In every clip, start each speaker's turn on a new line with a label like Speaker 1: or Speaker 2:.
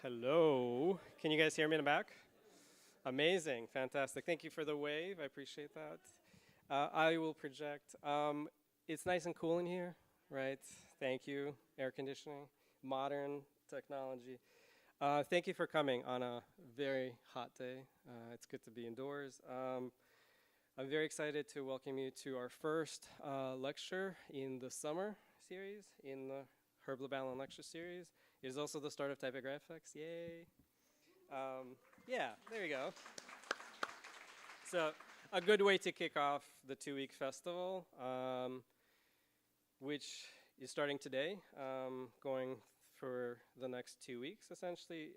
Speaker 1: Hello. Can you guys hear me in the back? Amazing. Fantastic. Thank you for the wave. I appreciate that. I will project. It's nice and cool in here, right? Thank you. Air conditioning, modern technology. Thank you for coming on a very hot day. It's good to be indoors. I'm very excited to welcome you to our first lecture in the summer series, in the Herb Lubalin lecture series. It is also the start of typographics. Yay. Yeah, there you go. So a good way to kick off the 2-week festival, which is starting today, going for the next 2 weeks, essentially.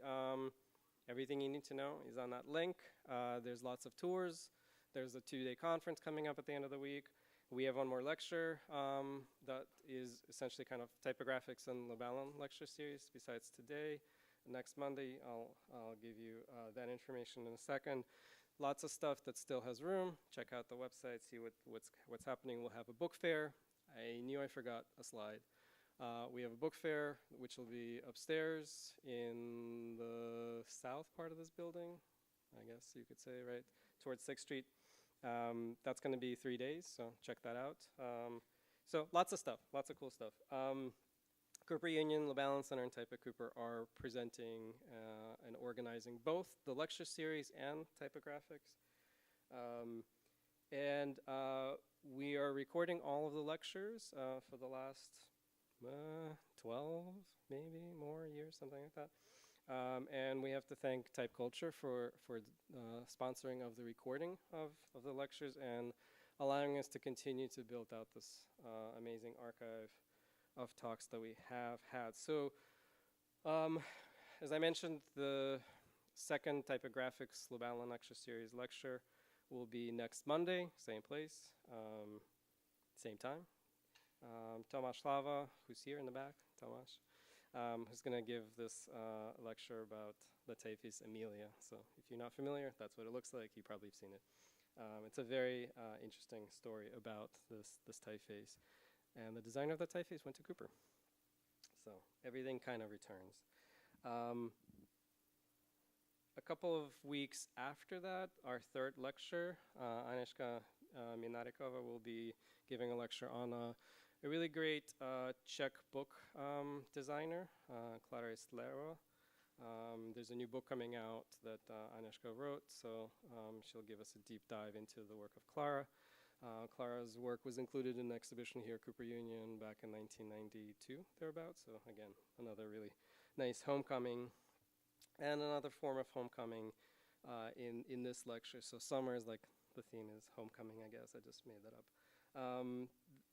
Speaker 1: Everything you need to know is on that link. There's lots of tours. There's a 2-day conference coming up at the end of the week. We have one more lecture that is essentially kind of typographics and Lubalin lecture series besides today. Next Monday, I'll give you that information in a second. Lots of stuff that still has room. Check out the website, see what's happening. We'll have a book fair. I knew I forgot a slide. We have a book fair, which will be upstairs in the south part of this building, I guess you could say, right, towards 6th Street. That's going to be 3 days, so check that out. So lots of stuff, lots of cool stuff. Cooper Union, Lubalin Center, and Type at Cooper are presenting and organizing both the lecture series and typographics. And we are recording all of the lectures for the last 12, maybe more years, something like that. And we have to thank TypeCulture for sponsoring of the recording of the lectures and allowing us to continue to build out this amazing archive of talks that we have had. So, as I mentioned, the second Typographics Lubalin Lecture Series lecture will be next Monday, same place, same time. Tomasz Slava, who's here in the back, Tomasz, who's going to give this lecture about the typeface Amelia. So if you're not familiar, that's what it looks like. You probably have seen it. It's a very interesting story about this typeface. And the designer of the typeface went to Cooper. So everything kind of returns. A couple of weeks after that, our third lecture, Anishka Minarikova will be giving a lecture on a really great Czech book designer, Clara Islerova. There's a new book coming out that Anishka wrote, so she'll give us a deep dive into the work of Clara. Clara's work was included in an exhibition here at Cooper Union back in 1992, thereabouts. So again, another really nice homecoming and another form of homecoming in this lecture. So summer is like, the theme is homecoming, I guess. I just made that up.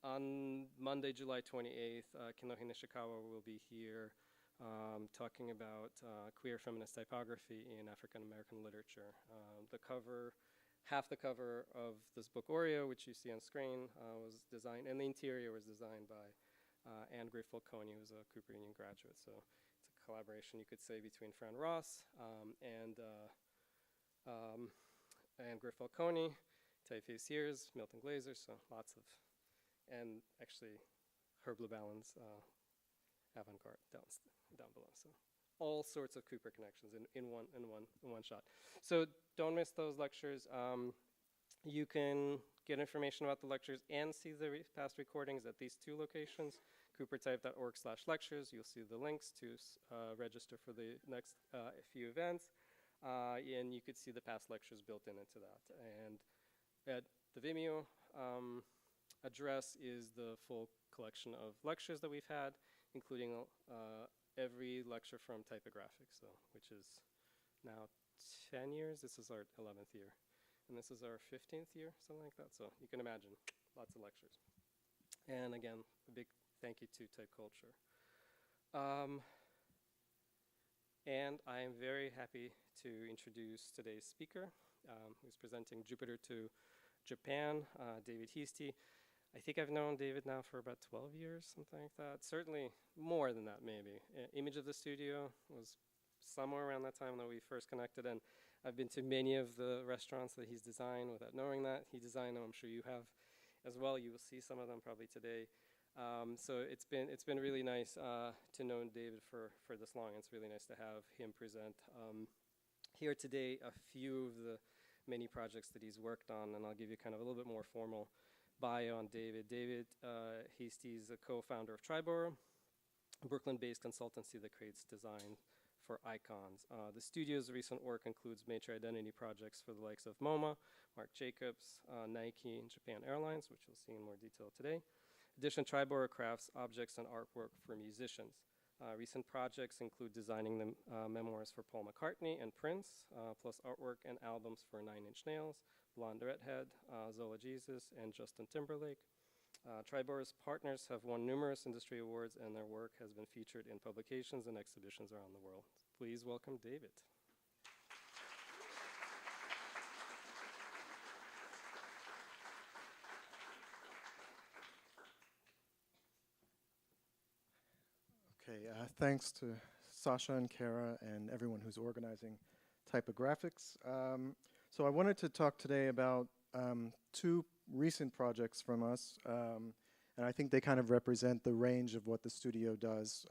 Speaker 1: On Monday, July 28th, Kinohi Nishikawa will be here talking about queer feminist typography in African American literature. Half the cover of this book, Oreo, which you see on screen, was designed, and the interior was designed by Anne Griffel-Coney, who's a Cooper Union graduate. So it's a collaboration, you could say, between Fran Ross and Anne Griffel-Coney. Typeface Sears, Milton Glaser, so lots of, and actually Herb Lubalin's avant-garde down below. So all sorts of Cooper connections in one shot. So don't miss those lectures. You can get information about the lectures and see the past recordings at these two locations, coopertype.org/lectures. You'll see the links to register for the next few events. And you could see the past lectures built into that. And at the Vimeo address is the full collection of lectures that we've had, including every lecture from typographics, so, which is now 10 years. This is our 11th year. And this is our 15th year, something like that. So you can imagine, lots of lectures. And again, a big thank you to TypeCulture. And I am very happy to introduce today's speaker, who's presenting Jupiter to Japan, David Heasty. I think I've known David now for about 12 years, something like that. Certainly more than that, maybe. Image of the Studio was somewhere around that time that we first connected, and I've been to many of the restaurants that he's designed without knowing that. He designed them, I'm sure you have as well. You will see some of them probably today. So it's been really nice to know David for this long. It's really nice to have him present here today a few of the many projects that he's worked on, and I'll give you kind of a little bit more formal bio on David. David Heasty is a co-founder of Triboro, a Brooklyn-based consultancy that creates design for icons. The studio's recent work includes major identity projects for the likes of MoMA, Marc Jacobs, Nike, and Japan Airlines, which you'll see in more detail today. In addition, Triboro crafts objects and artwork for musicians. Recent projects include designing the memoirs for Paul McCartney and Prince, plus artwork and albums for Nine Inch Nails, Blonde Redhead, Zola Jesus, and Justin Timberlake. Triboro's partners have won numerous industry awards, and their work has been featured in publications and exhibitions around the world. Please welcome David.
Speaker 2: Okay, thanks to Sasha and Kara and everyone who's organizing Typographics. So I wanted to talk today about two recent projects from us, and I think they kind of represent the range of what the studio does.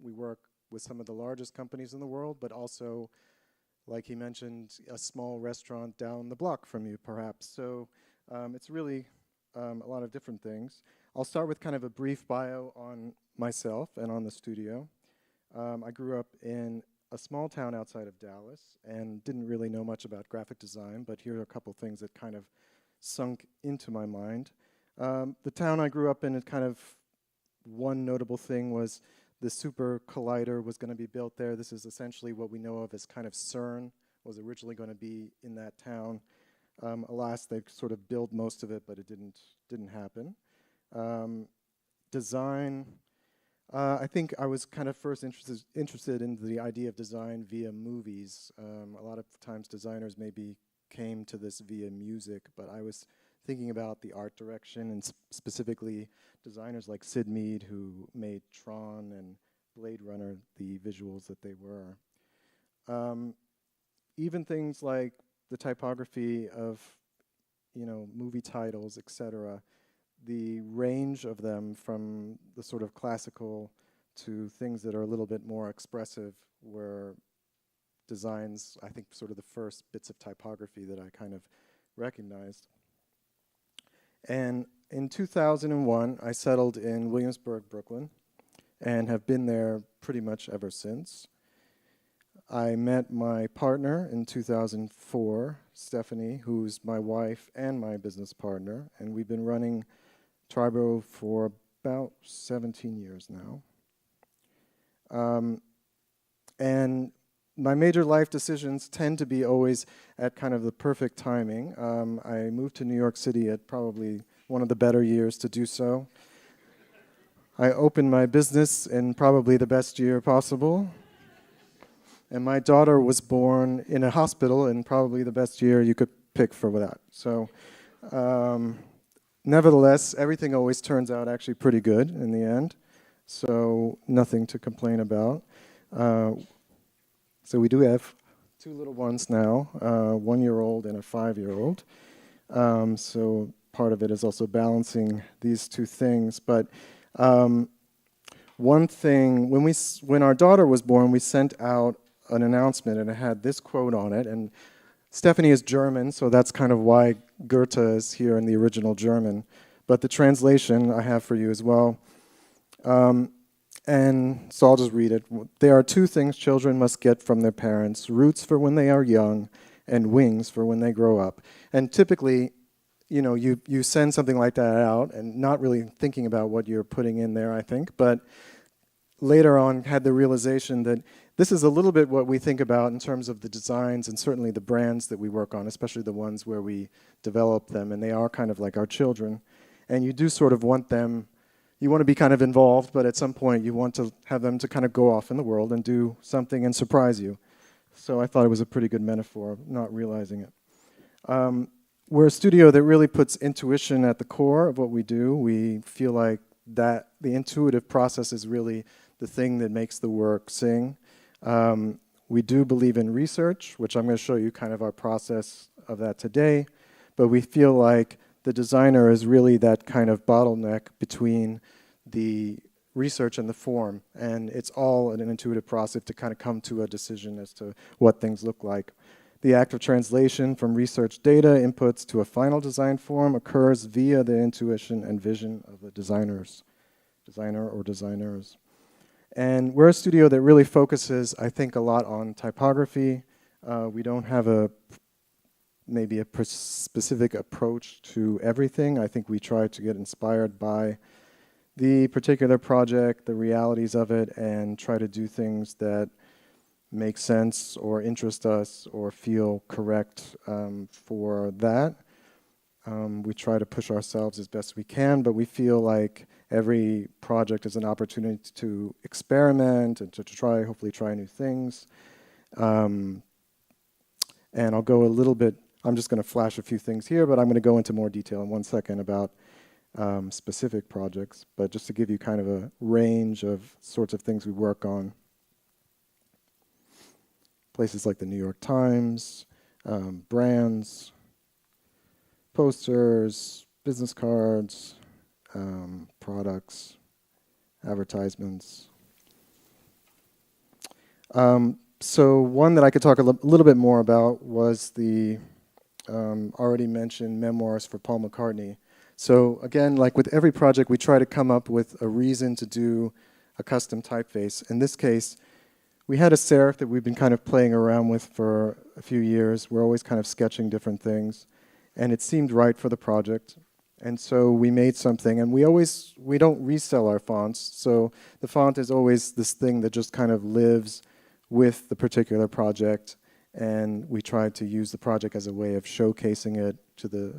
Speaker 2: We work with some of the largest companies in the world, but also, like he mentioned, a small restaurant down the block from you, perhaps. So it's really a lot of different things. I'll start with kind of a brief bio on myself and on the studio. I grew up in a small town outside of Dallas and didn't really know much about graphic design, but here are a couple things that kind of sunk into my mind. The town I grew up in, it kind of, one notable thing was the Super Collider was going to be built there. This is essentially what we know of as kind of CERN, was originally going to be in that town. Alas, they sort of built most of it, but it didn't happen. Design, I think I was kind of first interested in the idea of design via movies. A lot of times designers maybe came to this via music, but I was thinking about the art direction and specifically designers like Sid Mead, who made Tron and Blade Runner the visuals that they were. Even things like the typography of, movie titles, etc., the range of them from the sort of classical to things that are a little bit more expressive were designs, I think, sort of the first bits of typography that I kind of recognized. And in 2001, I settled in Williamsburg, Brooklyn, and have been there pretty much ever since. I met my partner in 2004, Stephanie, who's my wife and my business partner, and we've been running Triboro for about 17 years now. And my major life decisions tend to be always at kind of the perfect timing. I moved to New York City at probably one of the better years to do so. I opened my business in probably the best year possible. And my daughter was born in a hospital in probably the best year you could pick for that. So, nevertheless, everything always turns out actually pretty good in the end. So, nothing to complain about. So we do have two little ones now, 1-year-old and a 5-year-old. So part of it is also balancing these two things. But one thing, when our daughter was born, we sent out an announcement, and it had this quote on it. And Stephanie is German, so that's kind of why Goethe is here in the original German. But the translation I have for you as well. And so I'll just read it. There are two things children must get from their parents: roots for when they are young and wings for when they grow up. And typically, you send something like that out and not really thinking about what you're putting in there, I think. But later on had the realization that this is a little bit what we think about in terms of the designs and certainly the brands that we work on, especially the ones where we develop them, and they are kind of like our children. And you do sort of want them, you want to be kind of involved, but at some point you want to have them to kind of go off in the world and do something and surprise you. So I thought it was a pretty good metaphor, not realizing it. We're a studio that really puts intuition at the core of what we do. We feel like that the intuitive process is really the thing that makes the work sing. We do believe in research, which I'm going to show you kind of our process of that today, but we feel like the designer is really that kind of bottleneck between the research and the form, and it's all an intuitive process to kind of come to a decision as to what things look like. The act of translation from research data inputs to a final design form occurs via the intuition and vision of the designer or designers. And we're a studio that really focuses, I think, a lot on typography. We don't have maybe a specific approach to everything. I think we try to get inspired by the particular project, the realities of it, and try to do things that make sense or interest us or feel correct for that. We try to push ourselves as best we can, but we feel like every project is an opportunity to experiment and to hopefully try new things. And I'll go a little bit, I'm just going to flash a few things here, but I'm going to go into more detail in 1 second about specific projects, but just to give you kind of a range of sorts of things we work on. Places like the New York Times, brands, posters, business cards, products, advertisements. So one that I could talk a little bit more about was the already mentioned memoirs for Paul McCartney. So again, like with every project, we try to come up with a reason to do a custom typeface. In this case, we had a serif that we've been kind of playing around with for a few years. We're always kind of sketching different things, and it seemed right for the project. And so we made something, and we don't resell our fonts, so the font is always this thing that just kind of lives with the particular project, and we tried to use the project as a way of showcasing it to the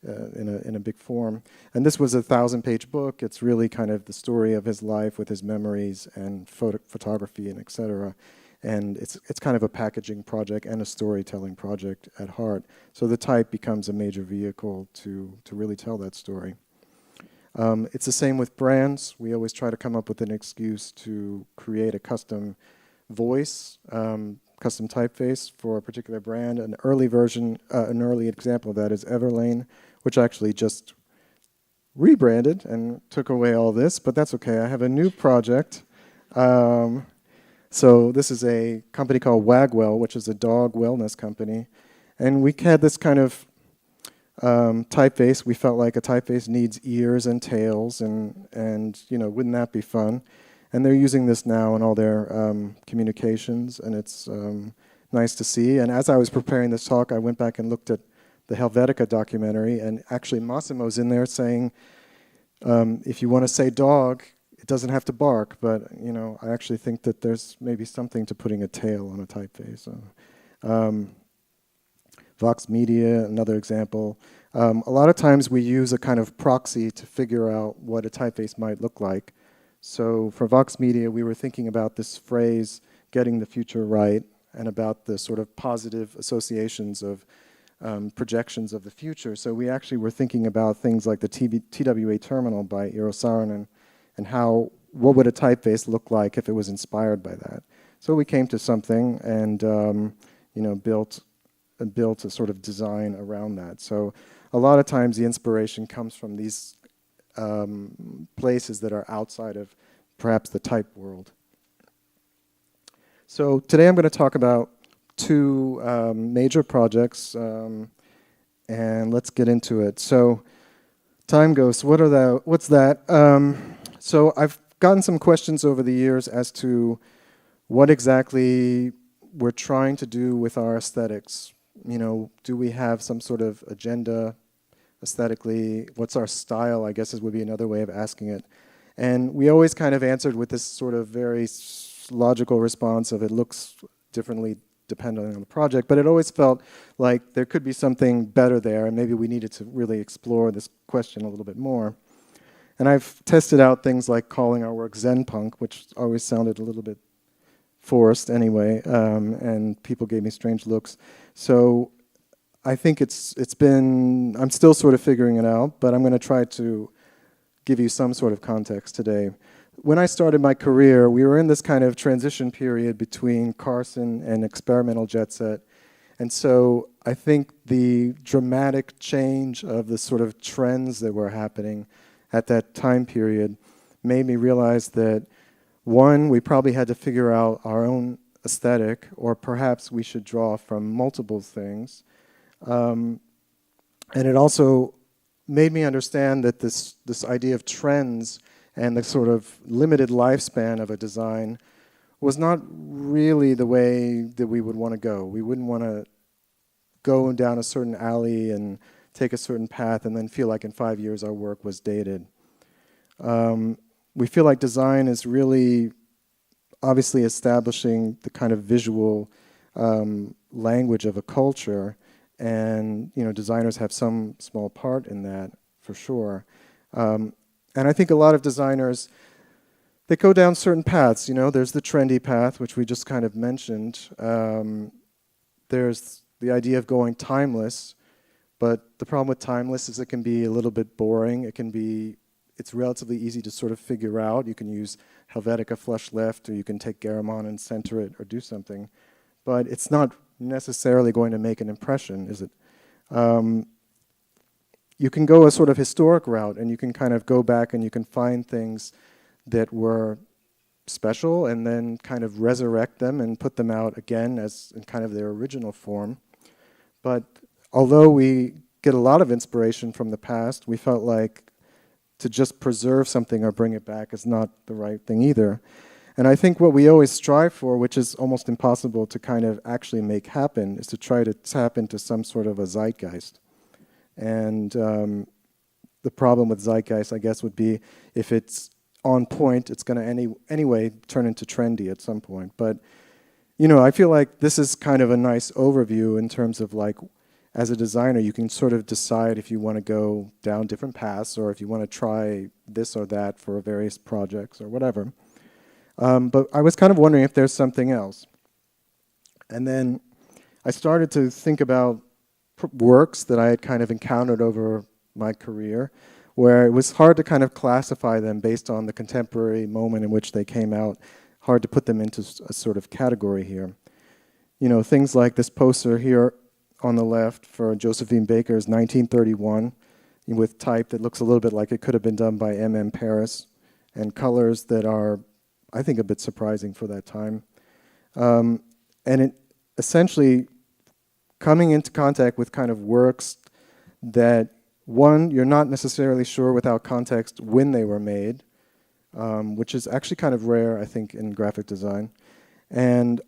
Speaker 2: in a big form. And this was a 1,000-page book. It's really kind of the story of his life with his memories and photography and et cetera. And it's kind of a packaging project and a storytelling project at heart. So the type becomes a major vehicle to really tell that story. It's the same with brands. We always try to come up with an excuse to create a custom voice, custom typeface for a particular brand. An early example of that is Everlane, which actually just rebranded and took away all this, but that's okay. I have a new project. So this is a company called Wagwell, which is a dog wellness company. And we had this kind of typeface. We felt like a typeface needs ears and tails, and wouldn't that be fun? And they're using this now in all their communications, and it's nice to see. And as I was preparing this talk, I went back and looked at the Helvetica documentary, and actually Massimo's in there saying, if you want to say dog, it doesn't have to bark, but I actually think that there's maybe something to putting a tail on a typeface. Vox Media, another example. A lot of times we use a kind of proxy to figure out what a typeface might look like. So for Vox Media, we were thinking about this phrase, getting the future right, and about the sort of positive associations of projections of the future. So we actually were thinking about things like the TWA terminal by Eero Saarinen, and what would a typeface look like if it was inspired by that. So we came to something and built a sort of design around that. So a lot of times the inspiration comes from these places that are outside of perhaps the type world. So today I'm going to talk about two major projects, and let's get into it. So time ghosts, what's that? So I've gotten some questions over the years as to what exactly we're trying to do with our aesthetics. Do we have some sort of agenda aesthetically? What's our style, I guess would be another way of asking it. And we always kind of answered with this sort of very logical response of it looks differently depending on the project, but it always felt like there could be something better there, and maybe we needed to really explore this question a little bit more. And I've tested out things like calling our work Zen punk, which always sounded a little bit forced anyway, and people gave me strange looks. So I think I'm still sort of figuring it out, but I'm going to try to give you some sort of context today. When I started my career, we were in this kind of transition period between Carson and experimental jet set. And so I think the dramatic change of the sort of trends that were happening at that time period made me realize that, one, we probably had to figure out our own aesthetic, or perhaps we should draw from multiple things. And it also made me understand that this idea of trends and the sort of limited lifespan of a design was not really the way that we would want to go. We wouldn't want to go down a certain alley and take a certain path and then feel like in 5 years our work was dated. We feel like design is really obviously establishing the kind of visual language of a culture, and designers have some small part in that for sure. And I think a lot of designers, they go down certain paths. There's the trendy path, which we just kind of mentioned. There's the idea of going timeless, but the problem with timeless is it can be a little bit boring. It's relatively easy to sort of figure out. You can use Helvetica flush left, or you can take Garamond and center it, or do something. But it's not necessarily going to make an impression, is it? You can go a sort of historic route, and you can kind of go back and you can find things that were special and then kind of resurrect them and put them out again as in kind of their original form. But although we get a lot of inspiration from the past, we felt like to just preserve something or bring it back is not the right thing either. And I think what we always strive for, which is almost impossible to kind of actually make happen, is to try to tap into some sort of a zeitgeist. And the problem with zeitgeist, I guess, would be if it's on point, it's going to anyway turn into trendy at some point. But, I feel like this is kind of a nice overview in terms of like, as a designer, you can sort of decide if you want to go down different paths or if you want to try this or that for various projects or whatever. But I was kind of wondering if there's something else. And then I started to think about works that I had kind of encountered over my career, where it was hard to kind of classify them based on the contemporary moment in which they came out, hard to put them into a sort of category here. Things like this poster here on the left for Josephine Baker's 1931 with type that looks a little bit like it could have been done by M.M. Paris, and colors that are, I think, a bit surprising for that time. And it essentially coming into contact with kind of works that, one, you're not necessarily sure without context when they were made, which is actually kind of rare, I think, in graphic design. And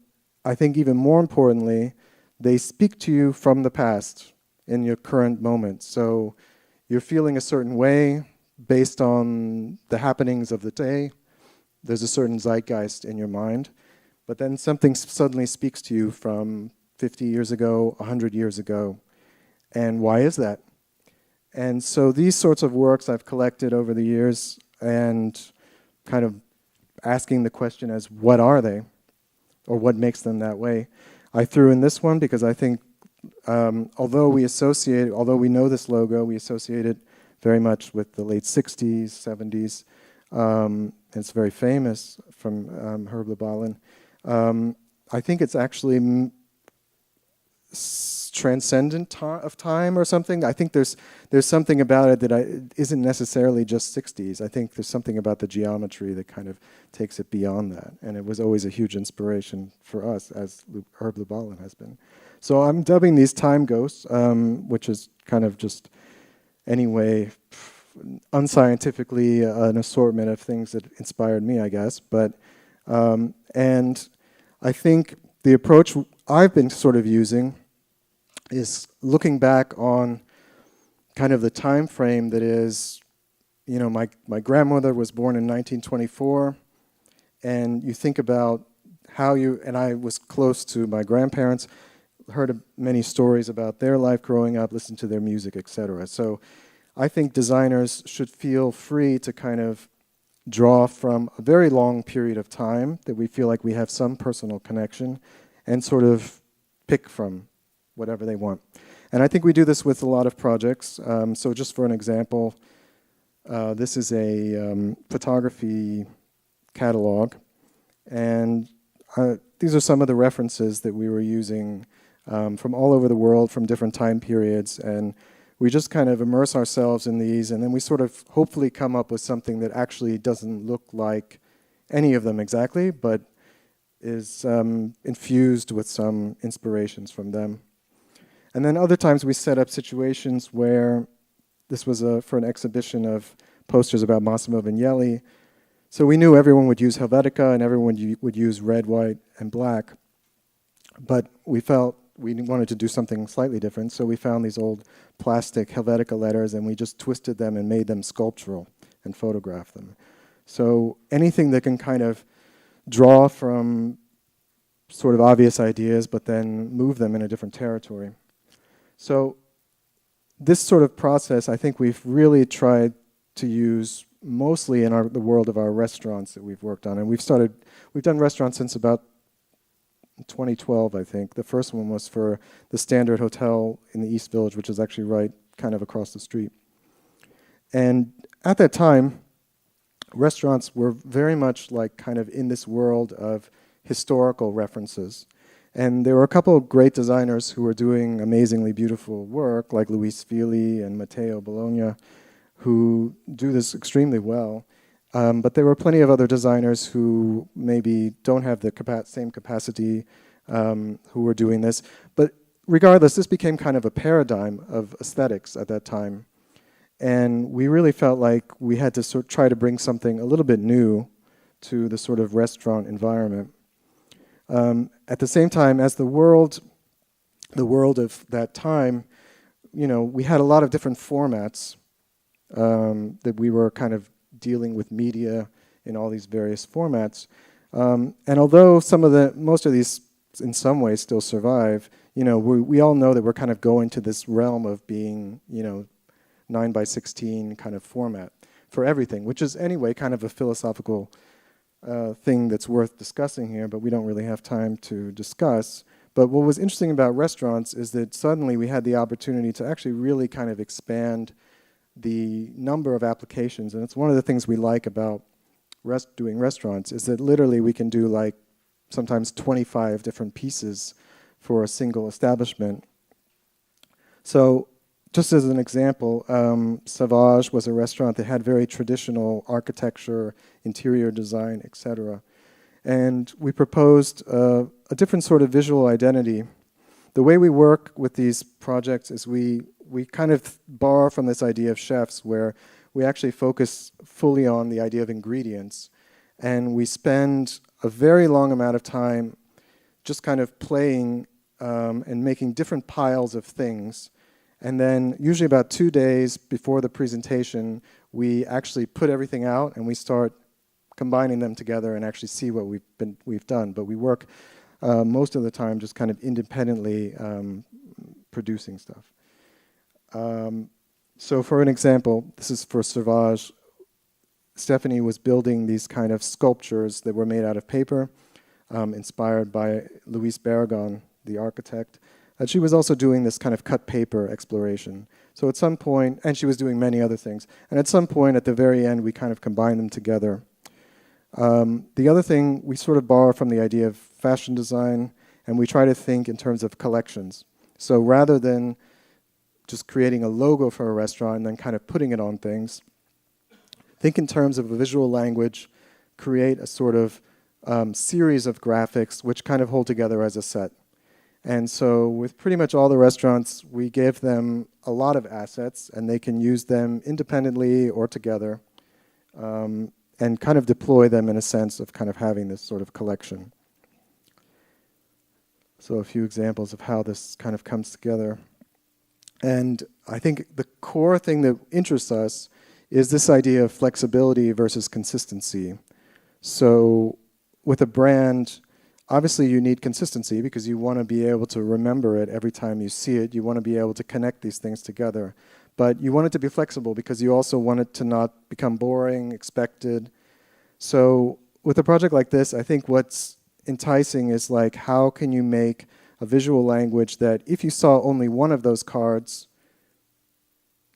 Speaker 2: I think even more importantly, they speak to you from the past in your current moment. So you're feeling a certain way based on the happenings of the day. There's a certain zeitgeist in your mind. But then something suddenly speaks to you from 50 years ago, 100 years ago. And why is that? And so these sorts of works I've collected over the years and kind of asking the question as, what are they? Or what makes them that way? I threw in this one because I think although we know this logo, we associate it very much with the late 60s, 70s. And it's very famous from Herb Lubalin. I think it's actually transcendent of time or something. I think there's something about it that isn't necessarily just 60s. I think there's something about the geometry that kind of takes it beyond that. And it was always a huge inspiration for us, as Herb Lubalin has been. So I'm dubbing these time ghosts, which is kind of just, anyway, unscientifically an assortment of things that inspired me, I guess. But and I think the approach I've been sort of using is looking back on kind of the time frame that is, my grandmother was born in 1924, and you think about how and I was close to my grandparents, heard many stories about their life growing up, listened to their music, etc. So I think designers should feel free to kind of draw from a very long period of time that we feel like we have some personal connection and sort of pick from whatever they want. And I think we do this with a lot of projects. So just for an example, this is a photography catalog. And these are some of the references that we were using from all over the world, from different time periods. And we just kind of immerse ourselves in these, and then we sort of hopefully come up with something that actually doesn't look like any of them exactly, but is infused with some inspirations from them. And then other times we set up situations where this was for an exhibition of posters about Massimo Vignelli. So we knew everyone would use Helvetica and everyone would use red, white, and black. But we felt we wanted to do something slightly different, so we found these old plastic Helvetica letters and we just twisted them and made them sculptural and photographed them. So anything that can kind of draw from sort of obvious ideas but then move them in a different territory. So this sort of process, I think we've really tried to use mostly in the world of our restaurants that we've worked on. And we've done restaurants since about 2012, I think. The first one was for the Standard Hotel in the East Village, which is actually right kind of across the street. And at that time, restaurants were very much like kind of in this world of historical references. And there were a couple of great designers who were doing amazingly beautiful work, like Luis Fili and Matteo Bologna, who do this extremely well. But there were plenty of other designers who maybe don't have the same capacity who were doing this. But regardless, this became kind of a paradigm of aesthetics at that time. And we really felt like we had to try to bring something a little bit new to the sort of restaurant environment. At the same time, as the world of that time, we had a lot of different formats that we were kind of dealing with media in all these various formats. And although most of these in some ways still survive, we all know that we're kind of going to this realm of being, 9:16 kind of format for everything, which is anyway kind of a philosophical thing that's worth discussing here, but we don't really have time to discuss. But what was interesting about restaurants is that suddenly we had the opportunity to actually really kind of expand the number of applications. And it's one of the things we like about doing restaurants is that literally we can do like sometimes 25 different pieces for a single establishment. So just as an example, Savage was a restaurant that had very traditional architecture, interior design, etc. And we proposed a different sort of visual identity. The way we work with these projects is we kind of borrow from this idea of chefs where we actually focus fully on the idea of ingredients. And we spend a very long amount of time just kind of playing and making different piles of things. And then usually about 2 days before the presentation, we actually put everything out and we start combining them together and actually see what we've done. But we work most of the time just kind of independently producing stuff. So for an example, this is for Sauvage. Stephanie was building these kind of sculptures that were made out of paper, inspired by Luis Barragan, the architect. And she was also doing this kind of cut paper exploration. So at some point, and she was doing many other things. And at some point, at the very end, we kind of combined them together. The other thing, we sort of borrow from the idea of fashion design, and we try to think in terms of collections. So rather than just creating a logo for a restaurant and then kind of putting it on things, think in terms of a visual language, create a sort of series of graphics which kind of hold together as a set. And so with pretty much all the restaurants, we gave them a lot of assets, and they can use them independently or together, and kind of deploy them in a sense of kind of having this sort of collection. So a few examples of how this kind of comes together. And I think the core thing that interests us is this idea of flexibility versus consistency. So with a brand, obviously you need consistency because you want to be able to remember it every time you see it. You want to be able to connect these things together. But you want it to be flexible because you also want it to not become boring, expected. So with a project like this, I think what's enticing is like, how can you make a visual language that if you saw only one of those cards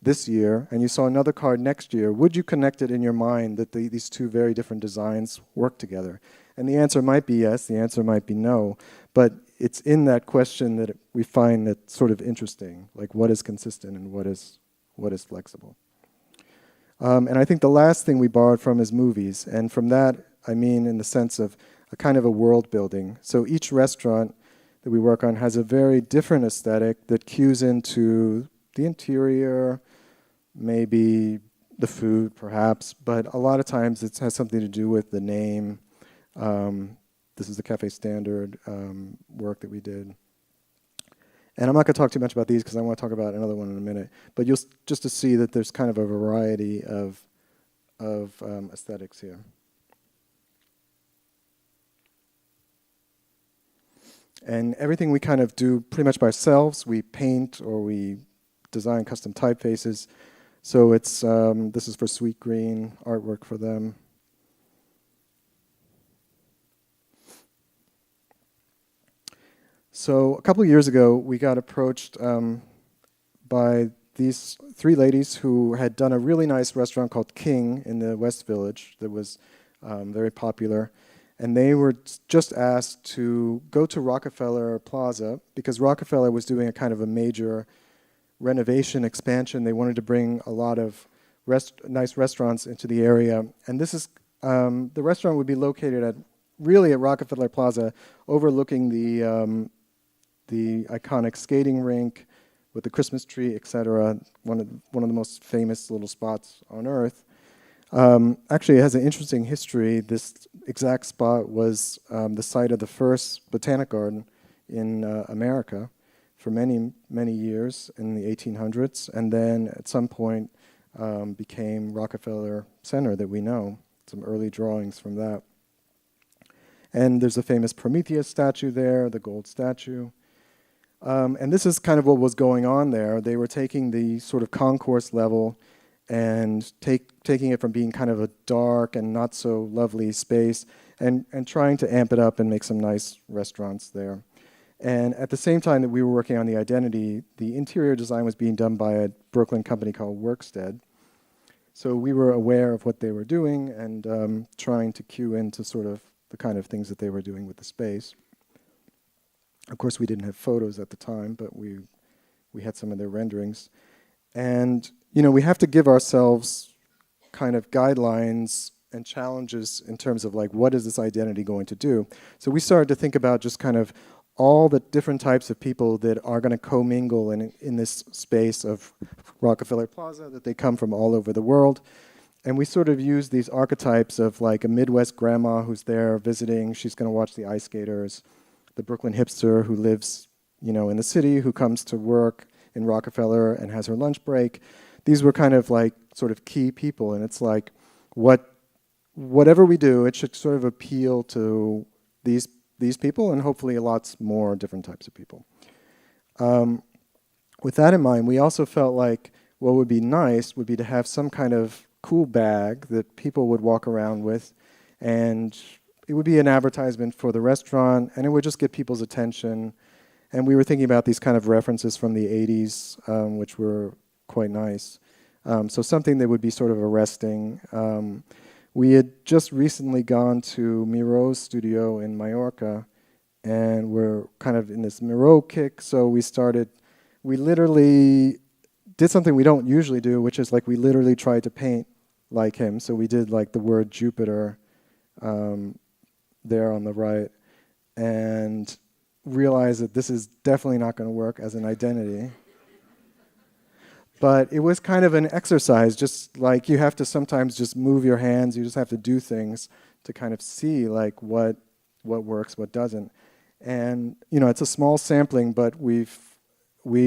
Speaker 2: this year and you saw another card next year, would you connect it in your mind that these two very different designs work together? And the answer might be yes, the answer might be no. But it's in that question that we find that sort of interesting, like what is consistent and what is flexible. And I think the last thing we borrowed from is movies. And from that, I mean in the sense of a kind of a world building. So each restaurant that we work on has a very different aesthetic that cues into the interior, maybe the food perhaps, but a lot of times it has something to do with the name. This is the Cafe Standard work that we did. And I'm not going to talk too much about these because I want to talk about another one in a minute. But you'll just to see that there's kind of a variety of aesthetics here. And everything we kind of do pretty much by ourselves. We paint or we design custom typefaces. So it's this is for Sweet Green, artwork for them. So a couple of years ago, we got approached by these three ladies who had done a really nice restaurant called King in the West Village that was very popular. And they were just asked to go to Rockefeller Plaza because Rockefeller was doing a kind of a major renovation expansion. They wanted to bring a lot of nice restaurants into the area. And this is the restaurant would be located at Rockefeller Plaza, overlooking the iconic skating rink with the Christmas tree, etc. One of the most famous little spots on Earth. Actually, it has an interesting history. This exact spot was the site of the first botanic garden in America for many, many years in the 1800s, and then at some point became Rockefeller Center that we know. Some early drawings from that. And there's a famous Prometheus statue there, the gold statue. And this is kind of what was going on there. They were taking the sort of concourse level and taking it from being kind of a dark and not so lovely space and trying to amp it up and make some nice restaurants there. And at the same time that we were working on the identity, the interior design was being done by a Brooklyn company called Workstead. So we were aware of what they were doing and trying to cue into sort of the kind of things that they were doing with the space. Of course, we didn't have photos at the time, but we had some of their renderings. And, we have to give ourselves kind of guidelines and challenges in terms of like, what is this identity going to do? So we started to think about just kind of all the different types of people that are going to commingle in this space of Rockefeller Plaza, that they come from all over the world. And we sort of use these archetypes of like a Midwest grandma who's there visiting. She's going to watch the ice skaters. The Brooklyn hipster who lives, in the city, who comes to work in Rockefeller and has her lunch break. These were kind of like sort of key people. And it's like, whatever we do, it should sort of appeal to these people and hopefully lots more different types of people. With that in mind, we also felt like what would be nice would be to have some kind of cool bag that people would walk around with, and it would be an advertisement for the restaurant, and it would just get people's attention. And we were thinking about these kind of references from the 80s, which were quite nice. So something that would be sort of arresting. We had just recently gone to Miro's studio in Mallorca, and we're kind of in this Miro kick. So we literally did something we don't usually do, which is like we literally tried to paint like him. So we did like the word Jupiter there on the right, and realized that this is definitely not going to work as an identity. But it was kind of an exercise, just like you have to sometimes just move your hands, you just have to do things to kind of see like what works, what doesn't. And it's a small sampling, but we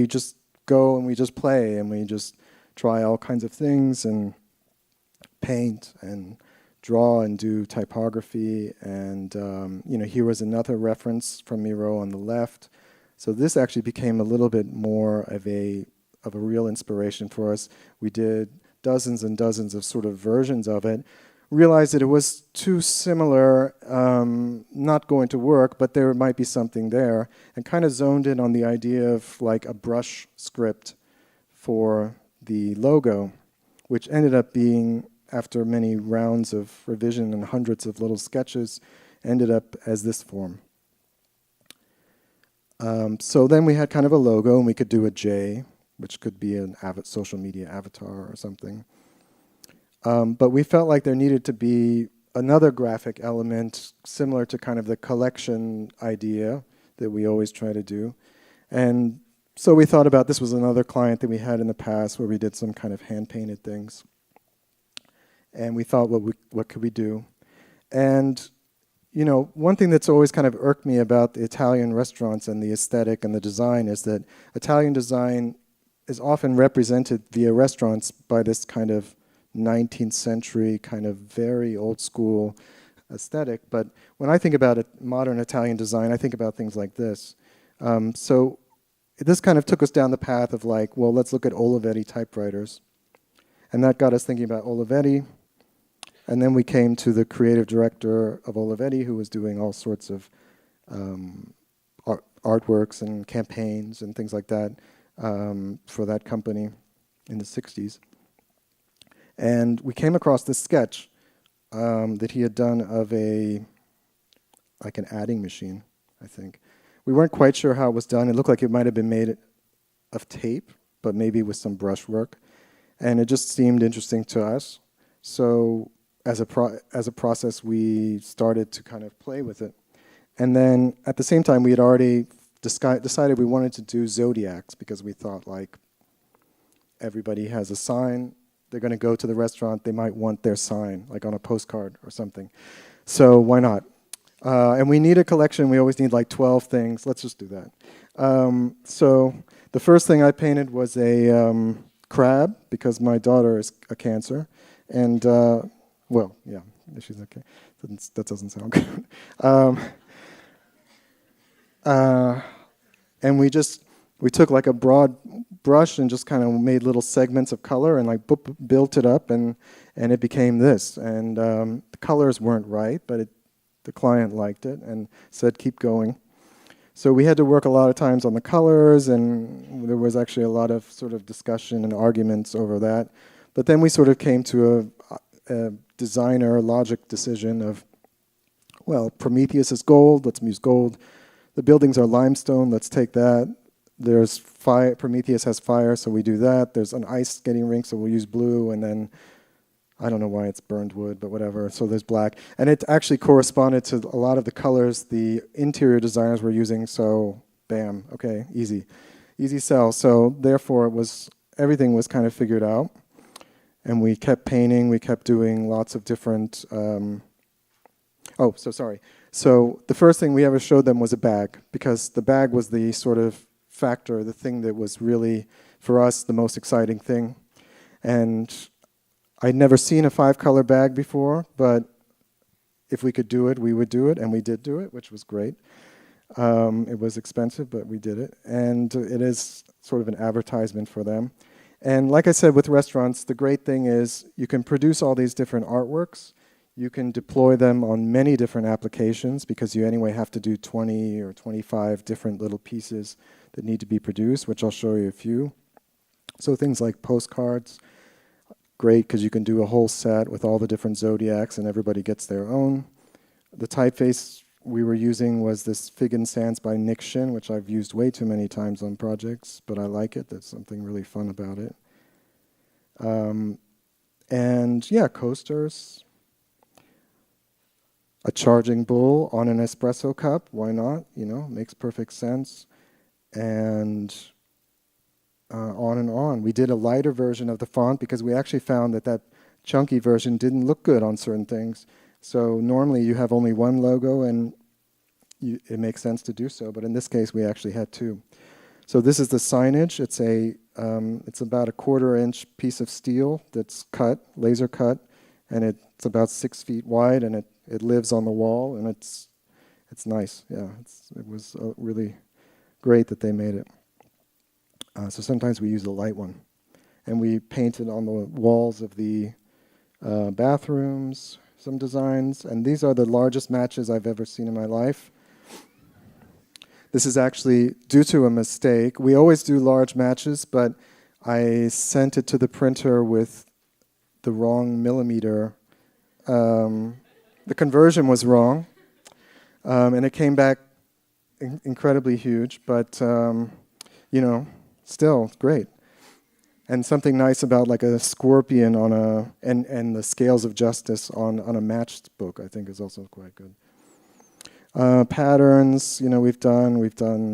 Speaker 2: just go and we just play and we just try all kinds of things and paint and draw and do typography. And here was another reference from Miro on the left. So this actually became a little bit more of a real inspiration for us. We did dozens and dozens of sort of versions of it, realized that it was too similar, not going to work, but there might be something there, and kind of zoned in on the idea of like a brush script for the logo, which ended up being, after many rounds of revision and hundreds of little sketches, ended up as this form. So then we had kind of a logo, and we could do a J, which could be an social media avatar or something. But we felt like there needed to be another graphic element similar to kind of the collection idea that we always try to do. And so we thought about, this was another client that we had in the past where we did some kind of hand-painted things. And we thought, what could we do? And you know, one thing that's always kind of irked me about the Italian restaurants and the aesthetic and the design is that Italian design is often represented via restaurants by this kind of 19th century, kind of very old school aesthetic. But when I think about modern Italian design, I think about things like this. So this kind of took us down the path of like, well, let's look at Olivetti typewriters. And that got us thinking about Olivetti. And then we came to the creative director of Olivetti, who was doing all sorts of artworks and campaigns and things like that for that company in the 60s. And we came across this sketch that he had done of like an adding machine, I think. We weren't quite sure how it was done. It looked like it might have been made of tape, but maybe with some brushwork. And it just seemed interesting to us. So as a process, we started to kind of play with it. And then at the same time, we had already decided we wanted to do zodiacs because we thought like everybody has a sign. They're going to go to the restaurant. They might want their sign, like on a postcard or something. So why not? And we need a collection. We always need like 12 things. Let's just do that. So the first thing I painted was a crab because my daughter is a Cancer. And well, yeah, she's okay. That doesn't sound good. And we took like a broad brush and just kind of made little segments of color and like built it up, and it became this. And the colors weren't right, but the client liked it and said, keep going. So we had to work a lot of times on the colors, and there was actually a lot of sort of discussion and arguments over that. But then we sort of came to a designer logic decision of, well, Prometheus is gold, let's use gold. The buildings are limestone, let's take that. There's fire, Prometheus has fire, so we do that. There's an ice skating rink, so we'll use blue, and then, I don't know why it's burned wood, but whatever, so there's black. And it actually corresponded to a lot of the colors the interior designers were using, so bam, okay, easy sell. So therefore, everything was kind of figured out. And we kept painting, we kept doing lots of different, So the first thing we ever showed them was a bag, because the bag was the sort of factor, the thing that was really, for us, the most exciting thing. And I'd never seen a 5-color bag before, but if we could do it, we would do it, and we did do it, which was great. It was expensive, but we did it. And it is sort of an advertisement for them. And like I said, with restaurants, the great thing is you can produce all these different artworks. You can deploy them on many different applications because you anyway have to do 20 or 25 different little pieces that need to be produced, which I'll show you a few. So things like postcards, great because you can do a whole set with all the different zodiacs and everybody gets their own. The typeface we were using was this Fig and Sans by Nick Shin, which I've used way too many times on projects, but I like it. There's something really fun about it. And yeah, coasters. A charging bull on an espresso cup, why not? You know, makes perfect sense. And on and on. We did a lighter version of the font because we actually found that chunky version didn't look good on certain things. So normally you have only one logo and it makes sense to do so, but in this case we actually had two. So this is the signage. It's about a 1/4-inch piece of steel that's cut, laser cut, and it's about 6 feet wide, and it lives on the wall, and it's nice. Yeah, it was really great that they made it. So sometimes we use the light one, and we painted on the walls of the bathrooms some designs, and these are the largest matches I've ever seen in my life. This is actually due to a mistake. We always do large matches, but I sent it to the printer with the wrong millimeter. The conversion was wrong, and it came back incredibly huge, but you know, still great. And something nice about like a scorpion on a and the scales of justice on a matched book, I think, is also quite good. Patterns, you know, we've done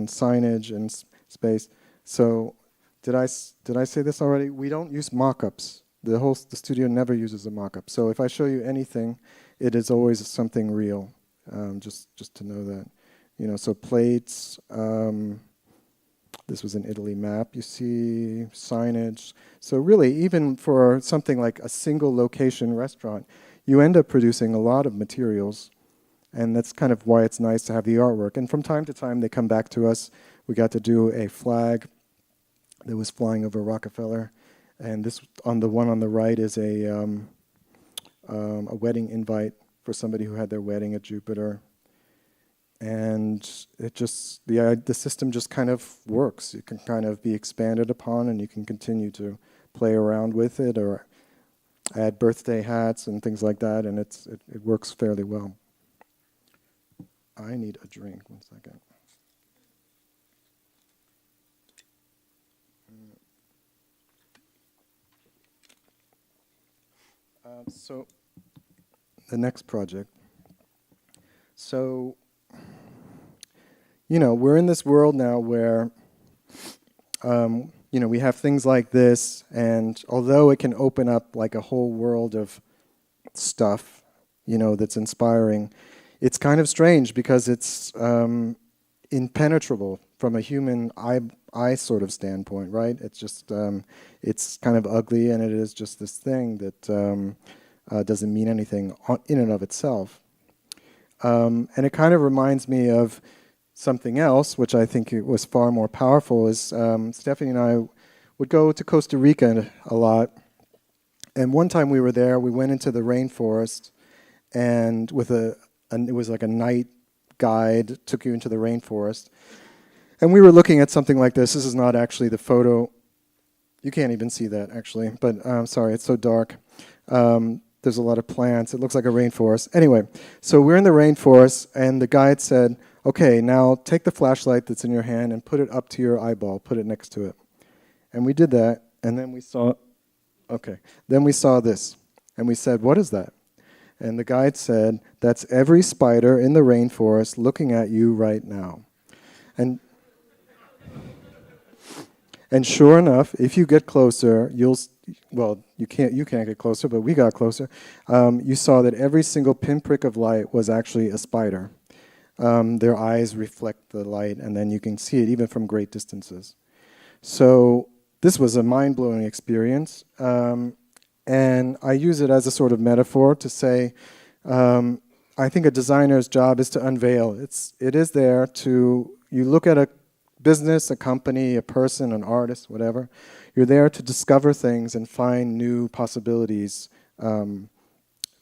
Speaker 2: signage and space. So did I say this already? We don't use mock-ups. The studio never uses a mock-up. So if I show you anything, it is always something real. Just to know that, you know. So plates. This was an Italy map. You see signage. So really, even for something like a single location restaurant, you end up producing a lot of materials. And that's kind of why it's nice to have the artwork. And from time to time, they come back to us. We got to do a flag that was flying over Rockefeller. And this, on the one on the right, is a wedding invite for somebody who had their wedding at Jupiter. And it just, the system just kind of works. It can kind of be expanded upon, and you can continue to play around with it or add birthday hats and things like that, and it works fairly well. I need a drink, 1 second. So the next project. So, you know, we're in this world now where, you know, we have things like this, and although it can open up like a whole world of stuff, you know, that's inspiring, it's kind of strange because it's impenetrable from a human eye sort of standpoint, right? It's just, it's kind of ugly, and it is just this thing that doesn't mean anything in and of itself. And it kind of reminds me of something else, which I think it was far more powerful, is Stephanie and I would go to Costa Rica a lot. And one time we were there, we went into the rainforest, and it was like a night guide, took you into the rainforest. And we were looking at something like this. This is not actually the photo. You can't even see that, actually. But sorry, it's so dark. There's a lot of plants. It looks like a rainforest. Anyway, so we're in the rainforest, and the guide said, okay, now take the flashlight that's in your hand and put it up to your eyeball. Put it next to it. And we did that, and then we saw, then we saw this. And we said, what is that? And the guide said, that's every spider in the rainforest looking at you right now. And sure enough, if you get closer, you can't get closer, but we got closer. You saw that every single pinprick of light was actually a spider. Their eyes reflect the light, and then you can see it even from great distances. So this was a mind-blowing experience. And I use it as a sort of metaphor to say, I think a designer's job is to unveil. It is there to, you look at a business, a company, a person, an artist, whatever. You're there to discover things and find new possibilities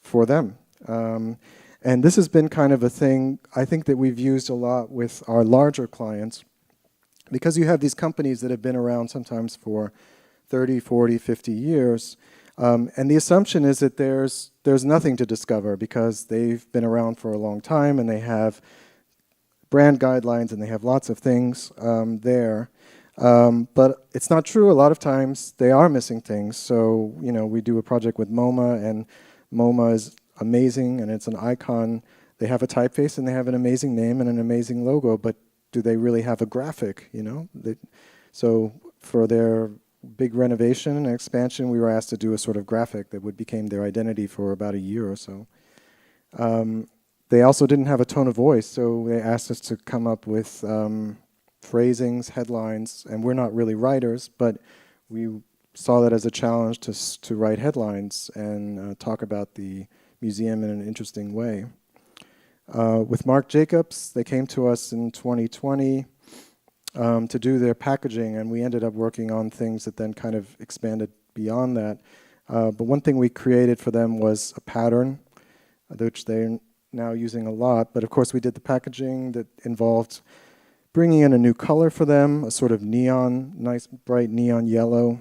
Speaker 2: for them. And this has been kind of a thing, I think, that we've used a lot with our larger clients, because you have these companies that have been around sometimes for 30, 40, 50 years. And the assumption is that there's nothing to discover because they've been around for a long time, and they have brand guidelines, and they have lots of things there. But it's not true. A lot of times they are missing things. So, you know, we do a project with MoMA, and MoMA is amazing, and it's an icon. They have a typeface, and they have an amazing name and an amazing logo, but do they really have a graphic, you know? So for their big renovation and expansion, we were asked to do a sort of graphic that became their identity for about a year or so. They also didn't have a tone of voice, so they asked us to come up with phrasings, headlines, and we're not really writers, but we saw that as a challenge to write headlines and talk about the museum in an interesting way. With Marc Jacobs, they came to us in 2020 to do their packaging, and we ended up working on things that then kind of expanded beyond that. But one thing we created for them was a pattern, which they're now using a lot. But of course, we did the packaging that involved bringing in a new color for them, a sort of neon, nice bright neon yellow,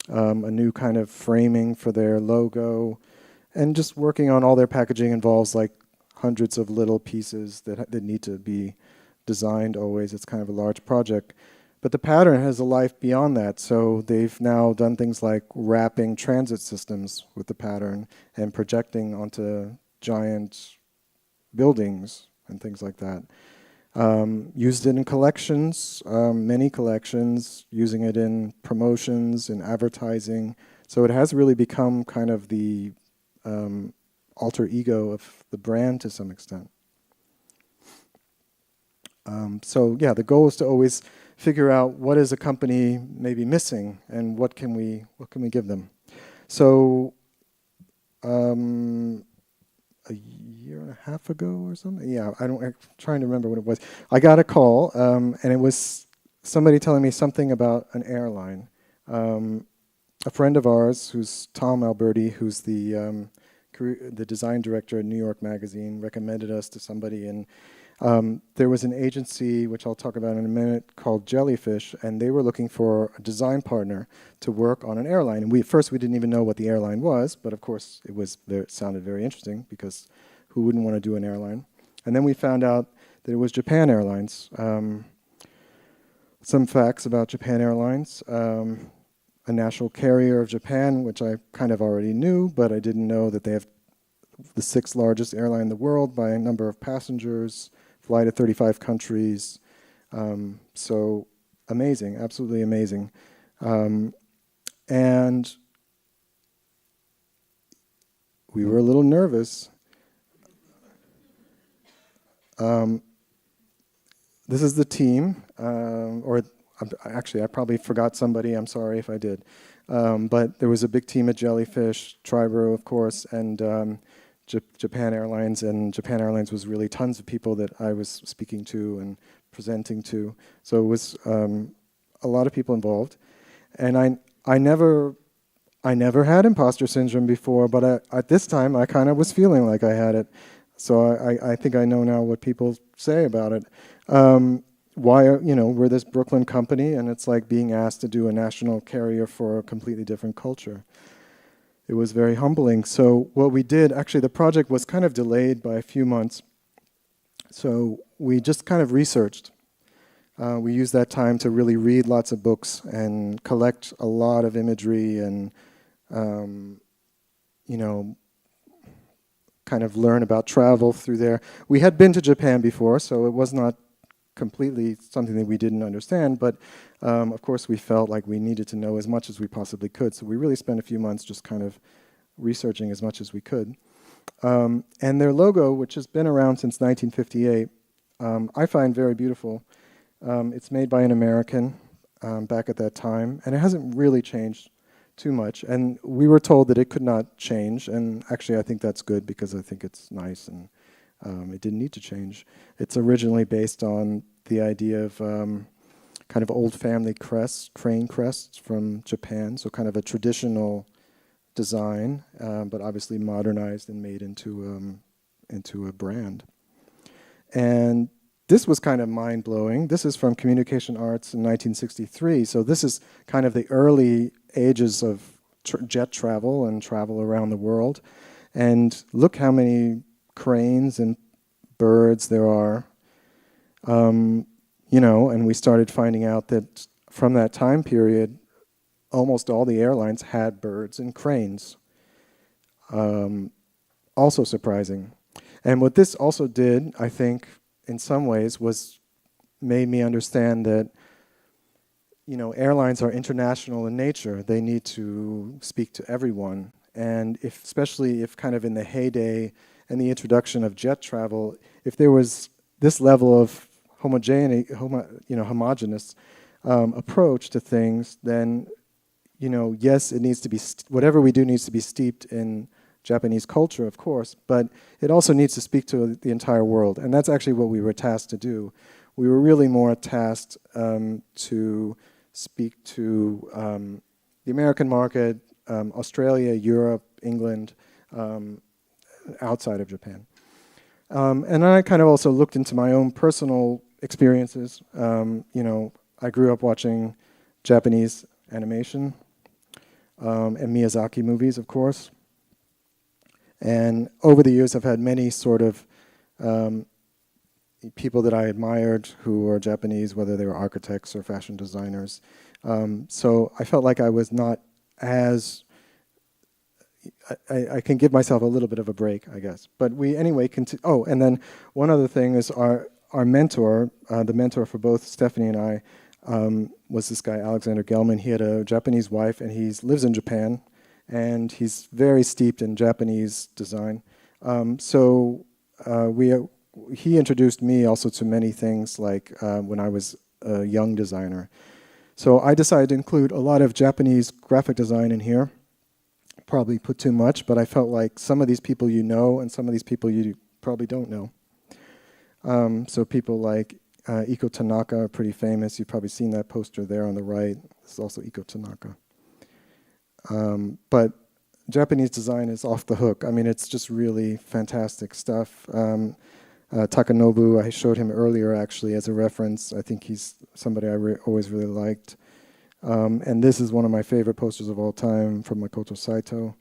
Speaker 2: a new kind of framing for their logo, and just working on all their packaging involves like hundreds of little pieces that need to be designed always. It's kind of a large project. But the pattern has a life beyond that. So they've now done things like wrapping transit systems with the pattern and projecting onto giant buildings and things like that. Used it in collections, many collections, using it in promotions, in advertising. So it has really become kind of the alter ego of the brand to some extent. So yeah, the goal is to always figure out what is a company maybe missing and what can we give them. So a year and a half ago or something. Yeah, I'm trying to remember what it was. I got a call, and it was somebody telling me something about an airline. A friend of ours, who's Tom Alberti, who's the design director at New York Magazine, recommended us to somebody, and there was an agency, which I'll talk about in a minute, called Jellyfish, and they were looking for a design partner to work on an airline. And at first we didn't even know what the airline was, but of course it sounded very interesting, because who wouldn't want to do an airline? And then we found out that it was Japan Airlines. Some facts about Japan Airlines. A national carrier of Japan, which I kind of already knew, but I didn't know that they have the 6th largest airline in the world by a number of passengers, fly to 35 countries. So amazing, absolutely amazing. And we were a little nervous. This is the team, actually I probably forgot somebody, I'm sorry if I did. But there was a big team at Jellyfish, Triboro of course, and Japan Airlines, and Japan Airlines was really tons of people that I was speaking to and presenting to. So it was a lot of people involved. And I never had imposter syndrome before, but at this time I kind of was feeling like I had it. So I think I know now what people say about it. Why, we're this Brooklyn company, and it's like being asked to do a national carrier for a completely different culture. It was very humbling. So what we did, actually the project was kind of delayed by a few months. So we just kind of researched. We used that time to really read lots of books and collect a lot of imagery and, kind of learn about travel through there. We had been to Japan before, so it was not completely something that we didn't understand, but of course we felt like we needed to know as much as we possibly could. So we really spent a few months just kind of researching as much as we could. And their logo, which has been around since 1958, I find very beautiful. It's made by an American back at that time, and it hasn't really changed too much. And we were told that it could not change, and actually I think that's good, because I think it's nice, and it didn't need to change. It's originally based on the idea of kind of old family crests, crane crests from Japan, so kind of a traditional design, but obviously modernized and made into a brand. And this was kind of mind-blowing. This is from Communication Arts in 1963, so this is kind of the early ages of jet travel and travel around the world. And look how many cranes and birds there are. And we started finding out that from that time period, almost all the airlines had birds and cranes. Also surprising. And what this also did, I think, in some ways, was made me understand that, airlines are international in nature. They need to speak to everyone. And especially if kind of in the heyday and the introduction of jet travel, if there was this level of homogeneous approach to things, then, yes, it needs to be, whatever we do needs to be steeped in Japanese culture, of course, but it also needs to speak to the entire world. And that's actually what we were tasked to do. We were really more tasked to speak to the American market, Australia, Europe, England, outside of Japan. And I kind of also looked into my own personal experiences. I grew up watching Japanese animation and Miyazaki movies, of course. And over the years, I've had many sort of people that I admired who were Japanese, whether they were architects or fashion designers. So I felt like I was not as, I can give myself a little bit of a break, I guess. But we anyway, oh, and then one other thing is our mentor, the mentor for both Stephanie and I, was this guy, Alexander Gelman. He had a Japanese wife, and he lives in Japan, and he's very steeped in Japanese design. He introduced me also to many things, like when I was a young designer. So I decided to include a lot of Japanese graphic design in here. Probably put too much, but I felt like some of these people you know, and some of these people you probably don't know. So people like Iko Tanaka are pretty famous. You've probably seen that poster there on the right. This is also Iko Tanaka. But Japanese design is off the hook. I mean, it's just really fantastic stuff. Takanobu, I showed him earlier actually as a reference. I think he's somebody I always really liked. And this is one of my favorite posters of all time from Makoto Saito.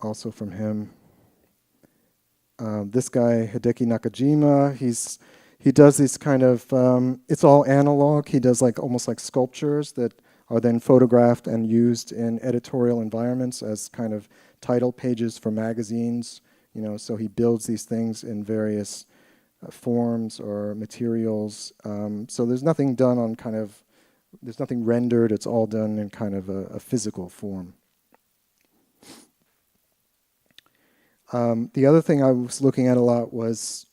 Speaker 2: Also from him. This guy, Hideki Nakajima, he does these kind of, it's all analog. He does like almost like sculptures that are then photographed and used in editorial environments as kind of title pages for magazines. You know, so he builds these things in various forms or materials. So there's nothing done on kind of, there's nothing rendered. It's all done in kind of a physical form. The other thing I was looking at a lot was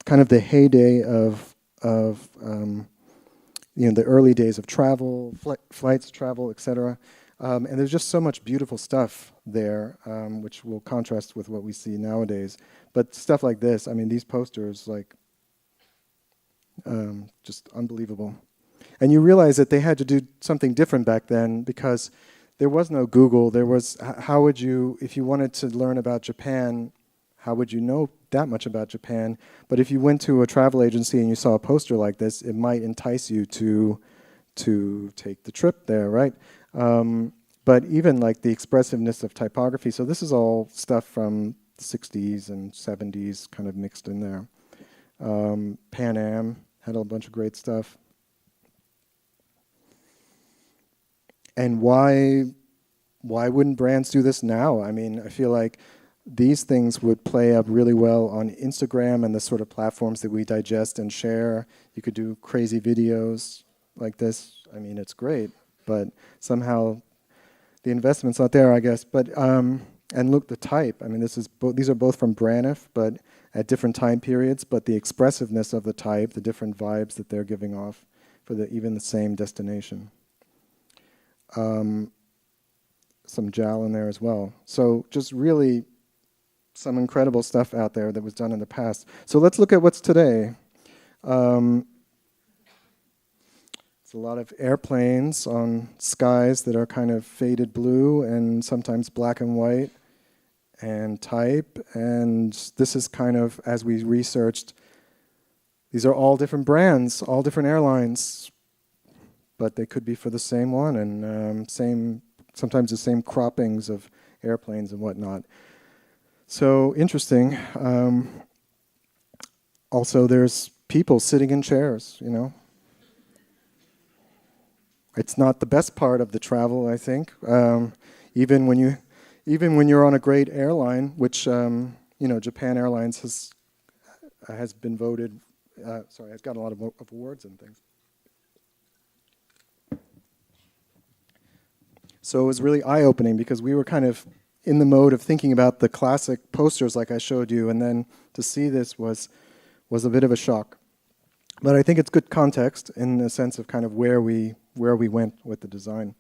Speaker 2: kind of the heyday of you know, the early days of travel, flights, travel, etc. And there's just so much beautiful stuff there, which will contrast with what we see nowadays. But stuff like this, I mean, these posters, like, just unbelievable. And you realize that they had to do something different back then because there was no Google. There was, how would you, if you wanted to learn about Japan, how would you know that much about Japan? But if you went to a travel agency and you saw a poster like this, it might entice you to take the trip there, right? But even like the expressiveness of typography, so this is all stuff from the 60s and 70s kind of mixed in there. Pan Am had a bunch of great stuff. And why wouldn't brands do this now? I mean, I feel like these things would play up really well on Instagram and the sort of platforms that we digest and share. You could do crazy videos like this. I mean, it's great, but somehow the investment's not there, I guess. But and look, the type. I mean, these are both from Braniff, but at different time periods. But the expressiveness of the type, the different vibes that they're giving off for even the same destination. Some JAL in there as well. So just really some incredible stuff out there that was done in the past. So let's look at what's today. It's a lot of airplanes on skies that are kind of faded blue and sometimes black and white and type. And this is kind of, as we researched, these are all different brands, all different airlines, but they could be for the same one and sometimes the same croppings of airplanes and whatnot. So interesting. Also, there's people sitting in chairs, you know. It's not the best part of the travel, I think. Even when you're on a great airline, which you know, Japan Airlines has been voted. Has gotten a lot of awards and things. So it was really eye-opening because we were kind of in the mode of thinking about the classic posters like I showed you, and then to see this was a bit of a shock. But I think it's good context in the sense of kind of where we went with the design.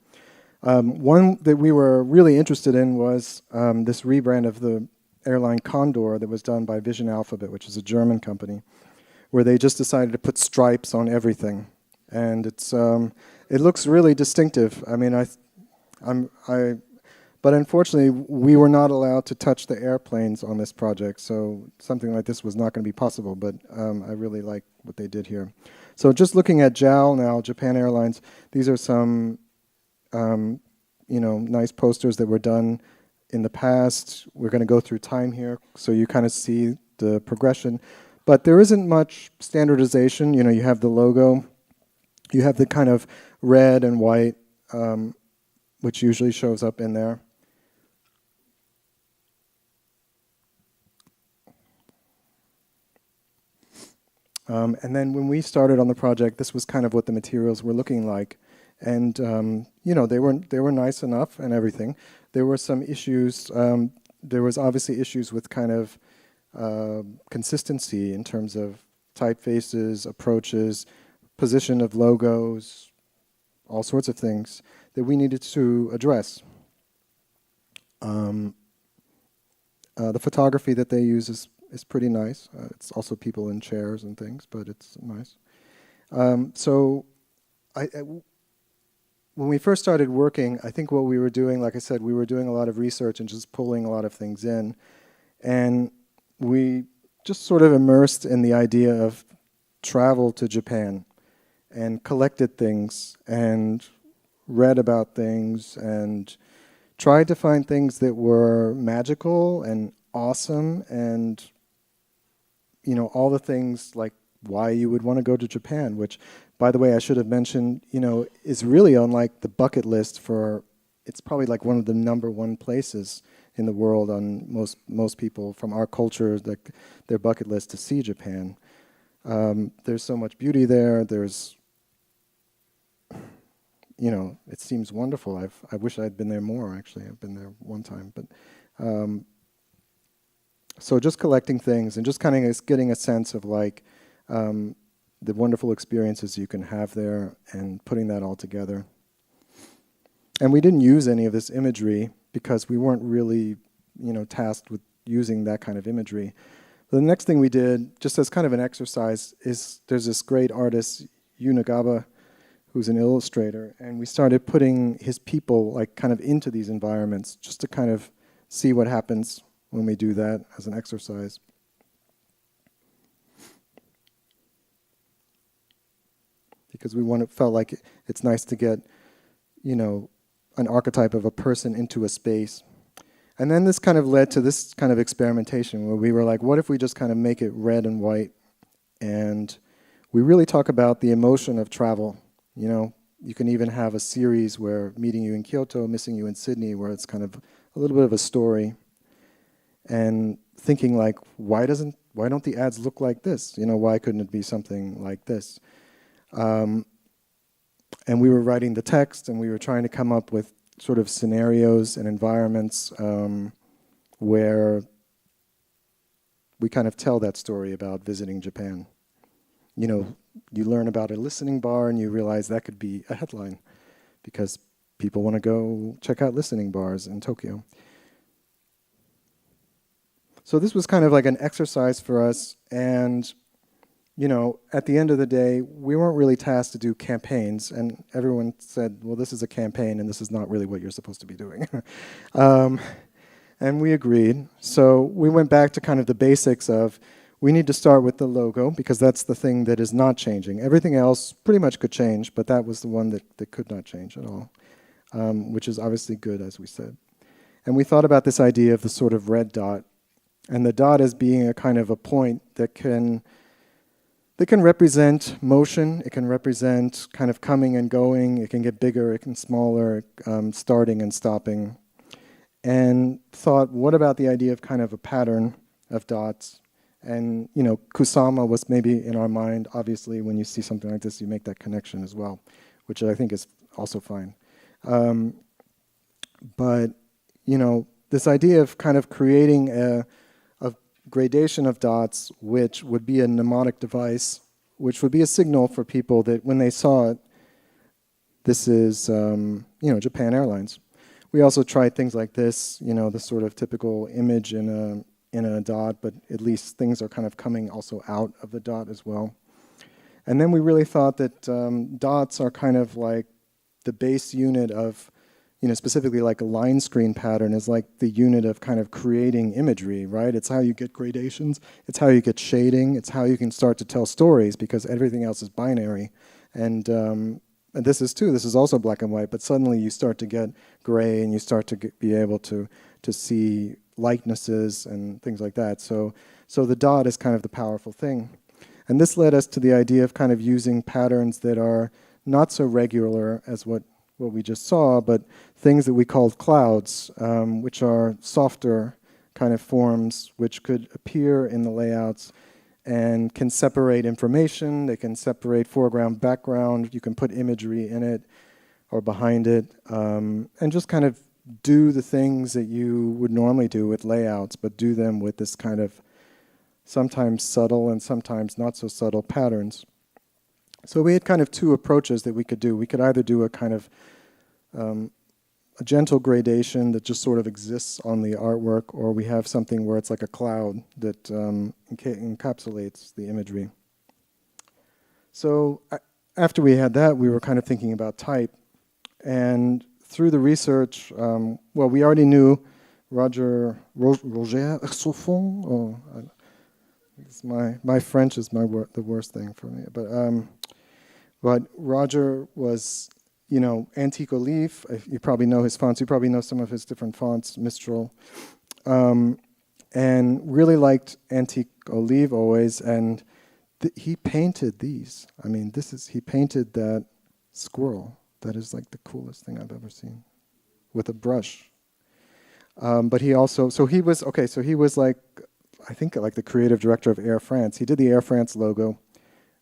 Speaker 2: One that we were really interested in was this rebrand of the airline Condor that was done by Vision Alphabet, which is a German company, where they just decided to put stripes on everything, and it looks really distinctive. I mean, but unfortunately, we were not allowed to touch the airplanes on this project, so something like this was not going to be possible, but I really like what they did here. So just looking at JAL now, Japan Airlines, these are some you know, nice posters that were done in the past. We're going to go through time here, so you kind of see the progression. But there isn't much standardization. You know, you have the logo, you have the kind of red and white, which usually shows up in there. And then when we started on the project, this was kind of what the materials were looking like. And you know, they were nice enough and everything. There were some issues. There was obviously issues with kind of consistency in terms of typefaces, approaches, position of logos, all sorts of things that we needed to address. The photography that they use is pretty nice. It's also people in chairs and things, but it's nice. So when we first started working, I think what we were doing, like I said, we were doing a lot of research and just pulling a lot of things in. And we just sort of immersed in the idea of travel to Japan and collected things and read about things and tried to find things that were magical and awesome and, you know, all the things like why you would want to go to Japan, which, by the way, I should have mentioned, you know, is really on like the bucket list for, it's probably like one of the #1 places in the world on most people from our culture, like their bucket list to see Japan. There's so much beauty there. There's, you know, it seems wonderful. I wish I'd been there more, actually. I've been there one time. But so just collecting things and just kind of getting a sense of like the wonderful experiences you can have there and putting that all together. And we didn't use any of this imagery because we weren't really, you know, tasked with using that kind of imagery. The next thing we did, just as kind of an exercise, is there's this great artist, Yu Nagaba, who's an illustrator, and we started putting his people like kind of into these environments just to kind of see what happens when we do that as an exercise. Because felt like it's nice to get, you know, an archetype of a person into a space. And then this kind of led to this kind of experimentation where we were like, what if we just kind of make it red and white? And we really talk about the emotion of travel. You know, you can even have a series where meeting you in Kyoto, missing you in Sydney, where it's kind of a little bit of a story. And thinking like, why don't the ads look like this? You know, why couldn't it be something like this? And we were writing the text, and we were trying to come up with sort of scenarios and environments where we kind of tell that story about visiting Japan. You know, you learn about a listening bar, and you realize that could be a headline because people want to go check out listening bars in Tokyo. So this was kind of like an exercise for us, and you know, at the end of the day, we weren't really tasked to do campaigns, and everyone said, well, this is a campaign, and this is not really what you're supposed to be doing. And we agreed. So we went back to kind of the basics of, we need to start with the logo, because that's the thing that is not changing. Everything else pretty much could change, but that was the one that could not change at all, which is obviously good, as we said. And we thought about this idea of the sort of red dot, and the dot as being a kind of a point that can represent motion, it can represent kind of coming and going, it can get bigger, it can smaller, starting and stopping. And thought, what about the idea of kind of a pattern of dots? And, you know, Kusama was maybe in our mind. Obviously, when you see something like this, you make that connection as well, which I think is also fine. But, you know, this idea of kind of creating a gradation of dots, which would be a mnemonic device, which would be a signal for people that when they saw it, this is, you know, Japan Airlines. We also tried things like this, you know, the sort of typical image in a dot, but at least things are kind of coming also out of the dot as well. And then we really thought that dots are kind of like the base unit of, you know, specifically like a line screen pattern is like the unit of kind of creating imagery, right? It's how you get gradations, it's how you get shading, it's how you can start to tell stories because everything else is binary. And this is also black and white, but suddenly you start to get gray and you start to be able to see likenesses and things like that. So the dot is kind of the powerful thing. And this led us to the idea of kind of using patterns that are not so regular as what we just saw, but things that we called clouds, which are softer kind of forms which could appear in the layouts and can separate information. They can separate foreground, background. You can put imagery in it or behind it, and just kind of do the things that you would normally do with layouts, but do them with this kind of sometimes subtle and sometimes not so subtle patterns. So we had kind of two approaches that we could do. We could either do a kind of a gentle gradation that just sort of exists on the artwork, or we have something where it's like a cloud that encapsulates the imagery. So after we had that, we were kind of thinking about type. And through the research, well, we already knew Roger Saufon. My French is the worst thing for me. But Roger was, you know, Antique Olive. You probably know his fonts. You probably know some of his different fonts, Mistral. And really liked Antique Olive always. And he painted these. I mean, he painted that squirrel. That is like the coolest thing I've ever seen, with a brush. But he also, so he was like, I think like the creative director of Air France. He did the Air France logo,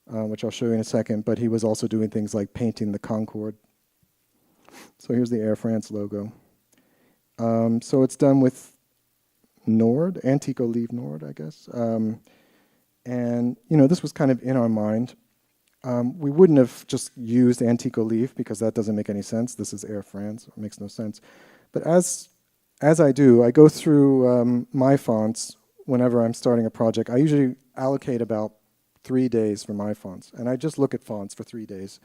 Speaker 2: which I'll show you in a second, but he was also doing things like painting the Concorde. So here's the Air France logo. So it's done with Nord, Antique Olive Nord, I guess. And, you know, this was kind of in our mind. We wouldn't have just used Antique Olive because that doesn't make any sense. This is Air France. It makes no sense. But as I do, I go through my fonts whenever I'm starting a project. I usually allocate about 3 days for my fonts. And I just look at fonts for 3 days.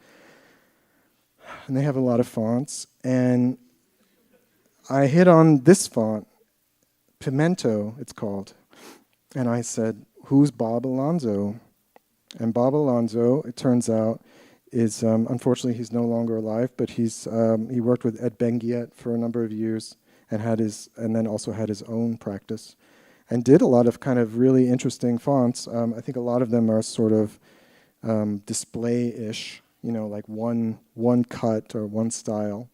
Speaker 2: And they have a lot of fonts. And I hit on this font, Pimento, it's called. And I said, who's Bob Alonso? And Bob Alonso, it turns out, is, unfortunately, he's no longer alive, but he worked with Ed Benguiet for a number of years and then also had his own practice and did a lot of kind of really interesting fonts. I think a lot of them are sort of display-ish, you know, like one cut or one style,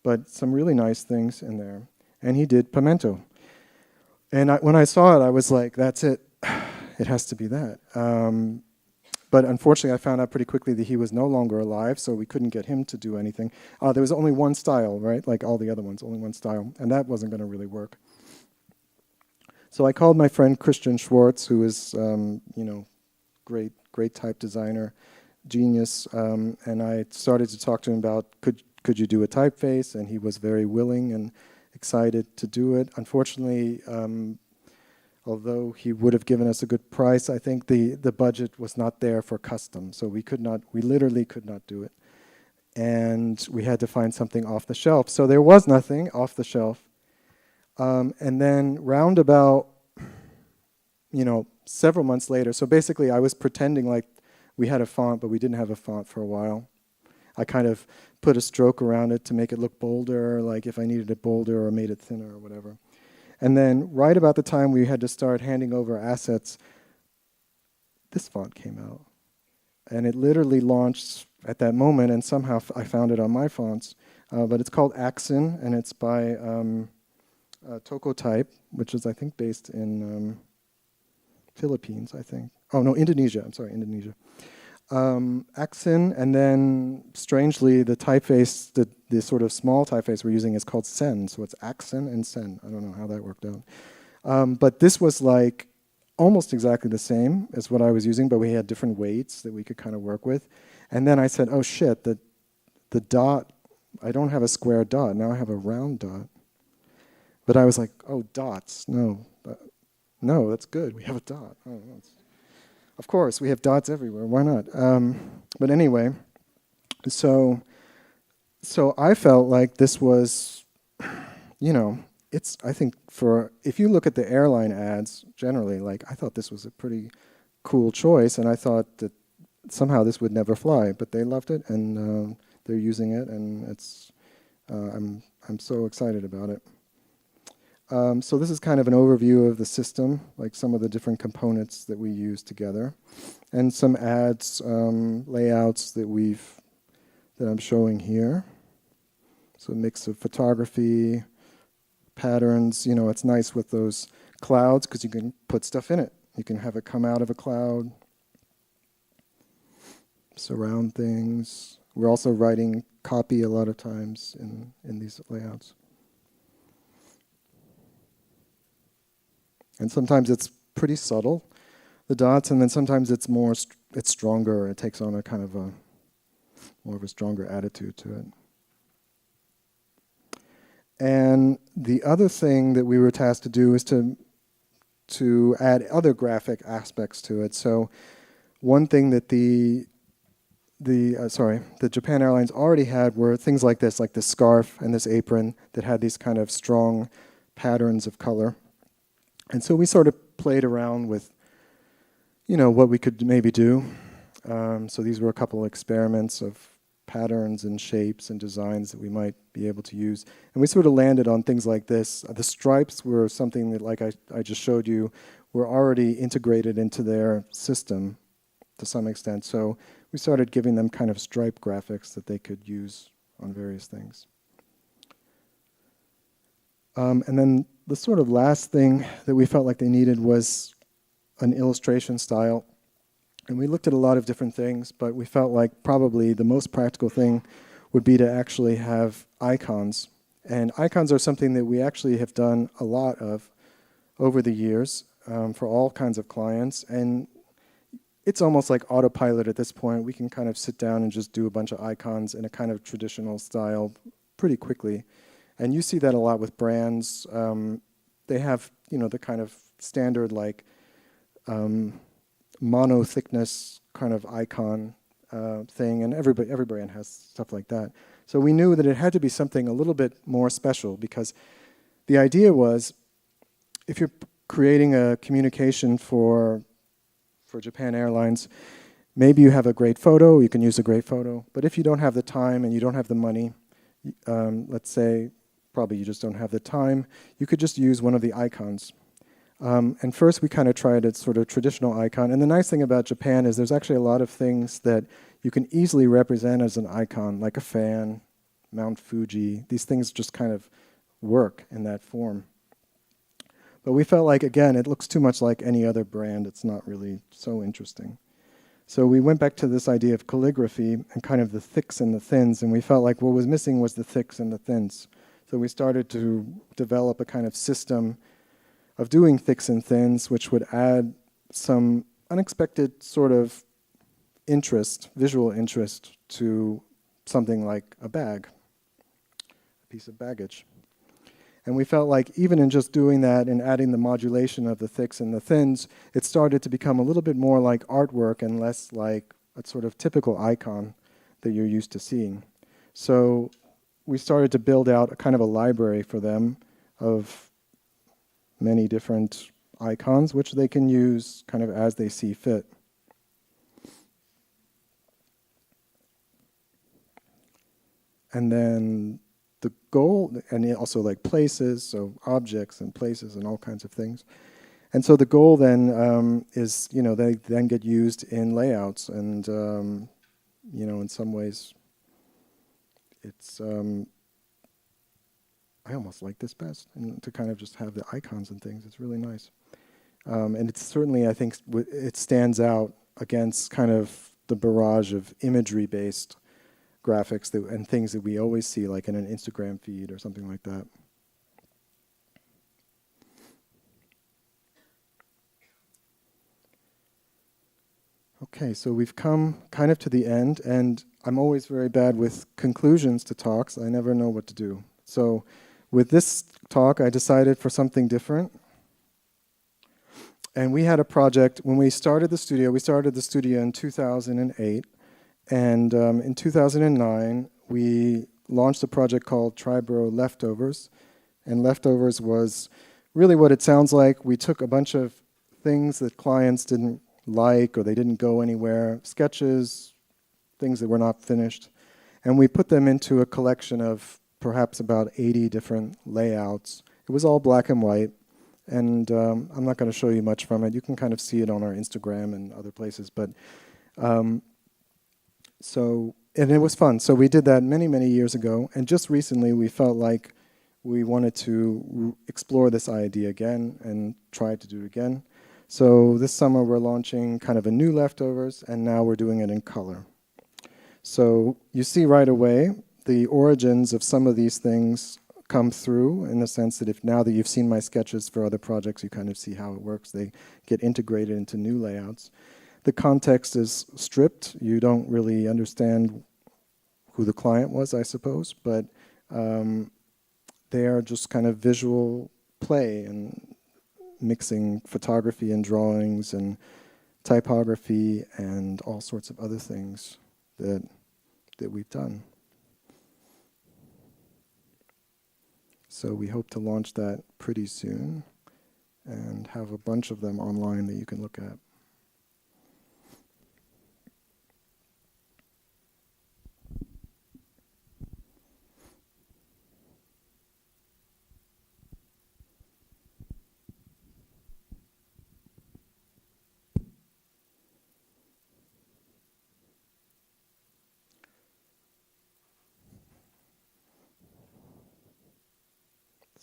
Speaker 2: but some really nice things in there. And he did Pimento. And when I saw it, I was like, that's it. It has to be that. But unfortunately, I found out pretty quickly that he was no longer alive, so we couldn't get him to do anything. There was only one style, right? Like all the other ones, only one style. And that wasn't going to really work. So I called my friend Christian Schwartz, who is, you know, great type designer, genius. And I started to talk to him about, could you do a typeface? And he was very willing and excited to do it. Unfortunately, although he would have given us a good price, I think the budget was not there for custom. So we literally could not do it. And we had to find something off the shelf. So there was nothing off the shelf. And then round about, you know, several months later, so basically I was pretending like we had a font, but we didn't have a font for a while. I kind of put a stroke around it to make it look bolder, like if I needed it bolder or made it thinner or whatever. And then right about the time we had to start handing over assets, this font came out. And it literally launched at that moment, and somehow I found it on my fonts. But it's called Axin, and it's by Tokotype, which is, I think, based in Philippines, I think. Oh, no, Indonesia. I'm sorry, Indonesia. Axin, and then, strangely, the typeface, the sort of small typeface we're using is called Sen, so it's Axin and Sen. I don't know how that worked out. But this was like almost exactly the same as what I was using, but we had different weights that we could kind of work with. And then I said, oh shit, the dot, I don't have a square dot, now I have a round dot. But I was like, oh, dots, no, that's good, we have a dot. Oh, of course, we have dots everywhere, why not? But anyway, so I felt like this was, you know, I think if you look at the airline ads generally, like I thought this was a pretty cool choice, and I thought that somehow this would never fly, but they loved it, and they're using it, and I'm so excited about it. So this is kind of an overview of the system, like some of the different components that we use together, and some ads, layouts that I'm showing here. So a mix of photography, patterns. You know, it's nice with those clouds because you can put stuff in it. You can have it come out of a cloud, surround things. We're also writing copy a lot of times in these layouts. And sometimes it's pretty subtle, the dots, and then sometimes it's more, it's stronger. It takes on a kind of more of a stronger attitude to it. And the other thing that we were tasked to do is to add other graphic aspects to it. So one thing that the Japan Airlines already had were things like this scarf and this apron that had these kind of strong patterns of color. And so we sort of played around with, you know, what we could maybe do. So these were a couple of experiments of patterns and shapes and designs that we might be able to use. And we sort of landed on things like this. The stripes were something that, like I just showed you, were already integrated into their system to some extent. So we started giving them kind of stripe graphics that they could use on various things. And then the sort of last thing that we felt like they needed was an illustration style. And we looked at a lot of different things, but we felt like probably the most practical thing would be to actually have icons. And icons are something that we actually have done a lot of over the years for all kinds of clients. And it's almost like autopilot at this point. We can kind of sit down and just do a bunch of icons in a kind of traditional style pretty quickly. And you see that a lot with brands. They have, you know, the kind of standard like mono thickness kind of icon thing, and every brand has stuff like that. So we knew that it had to be something a little bit more special, because the idea was, if you're creating a communication for Japan Airlines, maybe you have a great photo, you can use a great photo. But if you don't have the time and you don't have the money, let's say probably you just don't have the time, you could just use one of the icons. And first we kind of tried a sort of traditional icon. And the nice thing about Japan is there's actually a lot of things that you can easily represent as an icon, like a fan, Mount Fuji. These things just kind of work in that form. But we felt like, again, it looks too much like any other brand. It's not really so interesting. So we went back to this idea of calligraphy and kind of the thicks and the thins, and we felt like what was missing was the thicks and the thins. So we started to develop a kind of system of doing thicks and thins, which would add some unexpected sort of interest, visual interest, to something like a bag, a piece of baggage. And we felt like even in just doing that and adding the modulation of the thicks and the thins, it started to become a little bit more like artwork and less like a sort of typical icon that you're used to seeing. So we started to build out a kind of a library for them of many different icons, which they can use kind of as they see fit. And then the goal, and also like places, so objects and places and all kinds of things. And so the goal then is, you know, they then get used in layouts, and, you know, in some ways, it's, I almost like this best, and to kind of just have the icons and things. It's really nice. And it's certainly, I think, it stands out against kind of the barrage of imagery-based graphics and things that we always see, like in an Instagram feed or something like that. Okay, so we've come kind of to the end, and I'm always very bad with conclusions to talks. I never know what to do. So with this talk, I decided for something different. And we had a project, when we started the studio in 2008. And in 2009, we launched a project called Triboro Leftovers. And Leftovers was really what it sounds like. We took a bunch of things that clients didn't like or they didn't go anywhere, sketches, things that were not finished, and we put them into a collection of perhaps about 80 different layouts. It was all black and white, and I'm not going to show you much from it. You can kind of see it on our Instagram and other places, but and it was fun. So we did that many, many years ago, and just recently we felt like we wanted to explore this idea again and try to do it again. So this summer we're launching kind of a new leftovers, and now we're doing it in color. So you see right away the origins of some of these things come through, in the sense that now that you've seen my sketches for other projects, you kind of see how it works. They get integrated into new layouts. The context is stripped. You don't really understand who the client was, I suppose, but they are just kind of visual play and mixing photography and drawings and typography and all sorts of other things that we've done. So we hope to launch that pretty soon and have a bunch of them online that you can look at.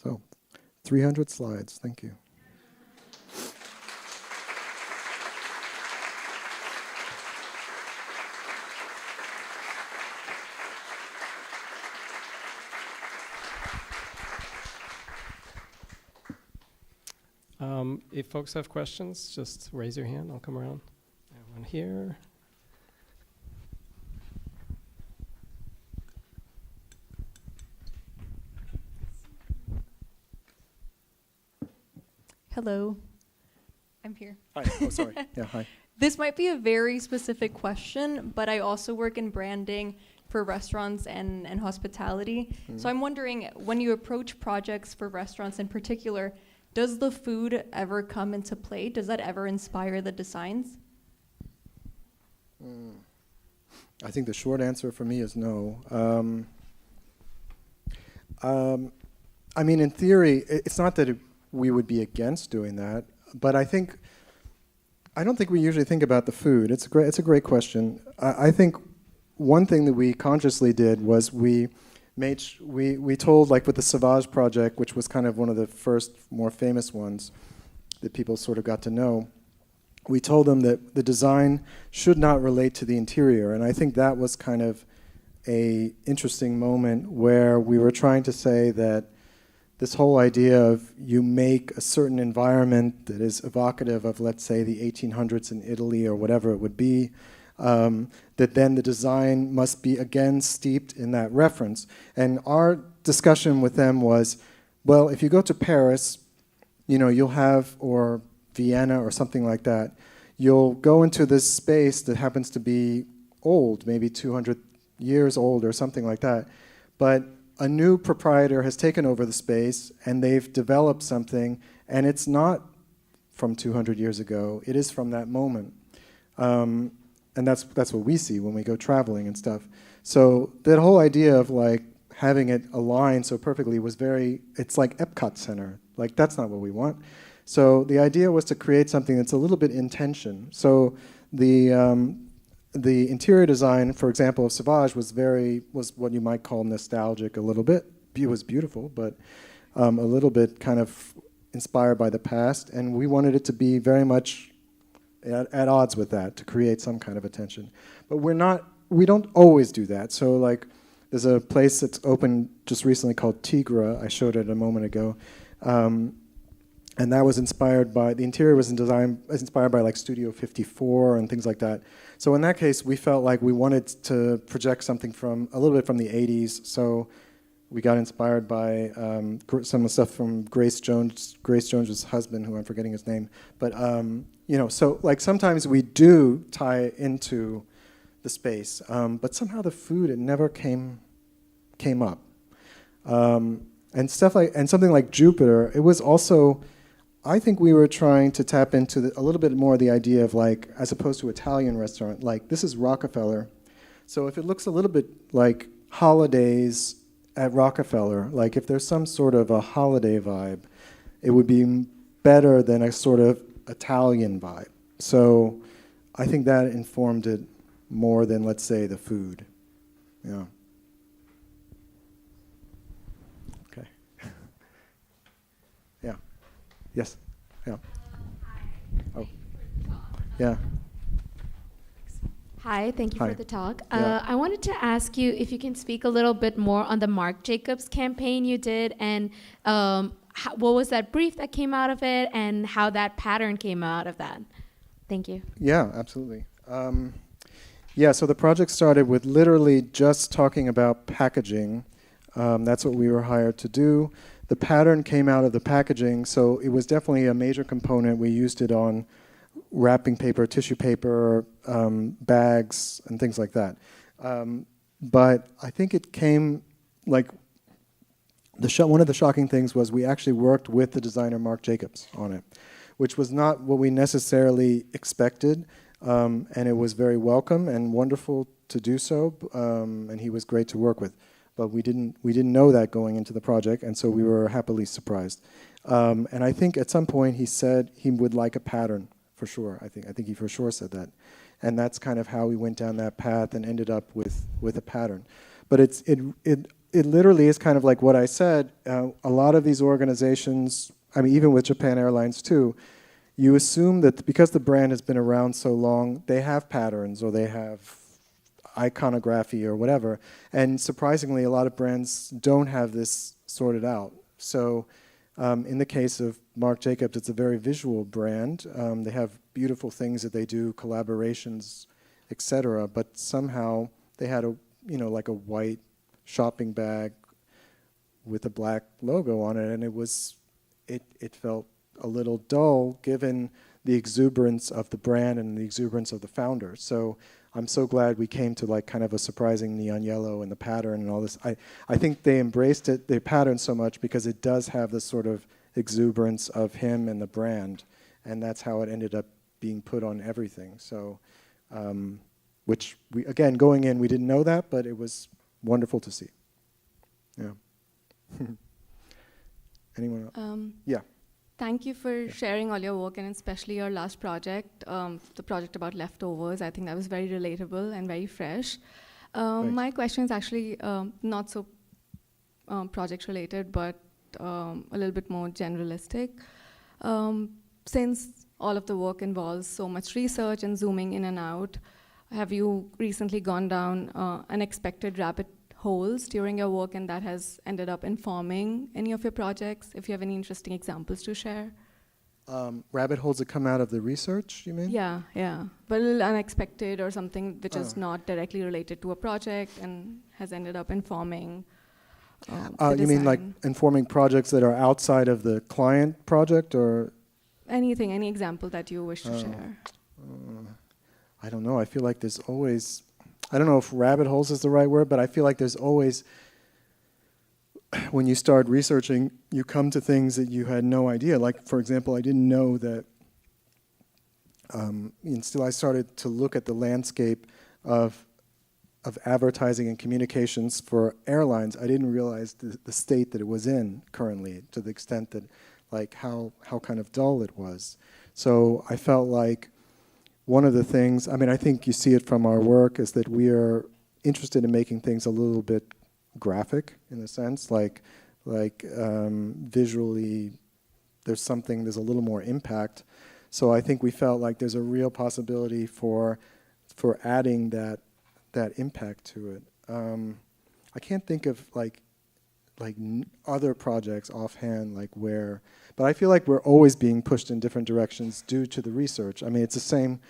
Speaker 2: So, 300 slides, thank you.
Speaker 1: If folks have questions, just raise your hand. I'll come around. One here.
Speaker 3: Hello. I'm here.
Speaker 2: Hi. Oh, sorry. Yeah, hi.
Speaker 3: This might be a very specific question, but I also work in branding for restaurants and hospitality.
Speaker 2: Mm.
Speaker 3: So I'm wondering, when you approach projects for restaurants in particular, does the food ever come into play? Does that ever inspire the designs?
Speaker 2: I think the short answer for me is no. I mean, in theory, it's not that we would be against doing that, but I don't think we usually think about the food. It's a great question. I think one thing that we consciously did was we told, like with the Sauvage project, which was kind of one of the first more famous ones that people sort of got to know, we told them that the design should not relate to the interior. And I think that was kind of a interesting moment where we were trying to say that this whole idea of you make a certain environment that is evocative of, let's say, the 1800s in Italy or whatever it would be, that then the design must be again steeped in that reference. And our discussion with them was, well, if you go to Paris, you'll have, or Vienna or something like that, you'll go into this space that happens to be old, maybe 200 years old or something like that, but a new proprietor has taken over the space and they've developed something, and it's not from 200 years ago, it is from that moment. And that's what we see when we go traveling and stuff. So that whole idea of like having it align so perfectly was it's like Epcot Center. Like, that's not what we want. So the idea was to create something that's a little bit in tension. So the interior design, for example, of Sauvage was what you might call nostalgic a little bit. It was beautiful, but a little bit kind of inspired by the past. And we wanted it to be very much at odds with that, to create some kind of a tension. But we don't always do that. So like, there's a place that's opened just recently called Tigra. I showed it a moment ago. And that was inspired by, the interior was inspired by like Studio 54 and things like that. So in that case, we felt like we wanted to project something a little bit from the 80s. So we got inspired by some of the stuff from Grace Jones's husband, who I'm forgetting his name. But so like sometimes we do tie into the space, but somehow the food, it never came up. And something like Jupiter, it was also, I think we were trying to tap into a little bit more the idea of like, as opposed to Italian restaurant, like this is Rockefeller. So if it looks a little bit like holidays at Rockefeller. Like if there's some sort of a holiday vibe, it would be better than a sort of Italian vibe. So I think that informed it more than, let's say, the food. Yeah. Okay. Yeah. Yes. Yeah. Oh. Yeah.
Speaker 4: Hi, thank you
Speaker 2: Hi.
Speaker 4: for the talk.
Speaker 2: Yeah.
Speaker 4: I wanted to ask you if you can speak a little bit more on the Marc Jacobs campaign you did, and what was that brief that came out of it, and how that pattern came out of that. Thank you.
Speaker 2: Yeah, absolutely. Yeah, so the project started with literally just talking about packaging. That's what we were hired to do. The pattern came out of the packaging, so it was definitely a major component. We used it on wrapping paper, tissue paper, bags, and things like that. But I think it came, like, one of the shocking things was we actually worked with the designer Marc Jacobs on it, which was not what we necessarily expected, and it was very welcome and wonderful to do so, and he was great to work with. But we didn't know that going into the project, and so we were happily surprised. And I think at some point he said he would like a pattern, for sure. I think he for sure said that, and that's kind of how we went down that path and ended up with a pattern. But it literally is kind of like what I said. A lot of these organizations, I mean, even with Japan Airlines too, you assume that because the brand has been around so long, they have patterns or they have iconography or whatever. And surprisingly, a lot of brands don't have this sorted out. So in the case of Marc Jacobs, it's a very visual brand. They have beautiful things that they do, collaborations, etc. But somehow they had like a white shopping bag with a black logo on it, and it felt a little dull given the exuberance of the brand and the exuberance of the founder. So I'm so glad we came to like kind of a surprising neon yellow and the pattern and all this. I think they embraced it, the pattern so much because it does have this sort of exuberance of him and the brand, and that's how it ended up being put on everything. So, which we, again, going in, we didn't know that, but it was wonderful to see. Yeah. Anyone else? Yeah.
Speaker 3: Thank you for sharing all your work, and especially your last project, the project about leftovers. I think that was very relatable and very fresh. My question is actually not so project related, but a little bit more generalistic. Since all of the work involves so much research and zooming in and out, have you recently gone down unexpected rabbit holes during your work, and that has ended up informing any of your projects? If you have any interesting examples to share.
Speaker 2: Rabbit holes that come out of the research, you mean?
Speaker 3: Yeah, but a little unexpected or something which is not directly related to a project and has ended up informing the
Speaker 2: You mean like
Speaker 3: design.
Speaker 2: informing projects that are outside of the client project, or?
Speaker 3: Anything, any example that you wish to share?
Speaker 2: I don't know. I feel like there's always, I don't know if rabbit holes is the right word, but I feel like there's always, when you start researching, you come to things that you had no idea. Like, for example, I didn't know that, until I started to look at the landscape of advertising and communications for airlines, I didn't realize the state that it was in currently, to the extent that, like, how kind of dull it was. So I felt like one of the things, I mean, I think you see it from our work, is that we are interested in making things a little bit graphic, in a sense, like visually, there's a little more impact. So I think we felt like there's a real possibility for adding that impact to it. I can't think of like other projects offhand, like where, but I feel like we're always being pushed in different directions due to the research. I mean, it's the same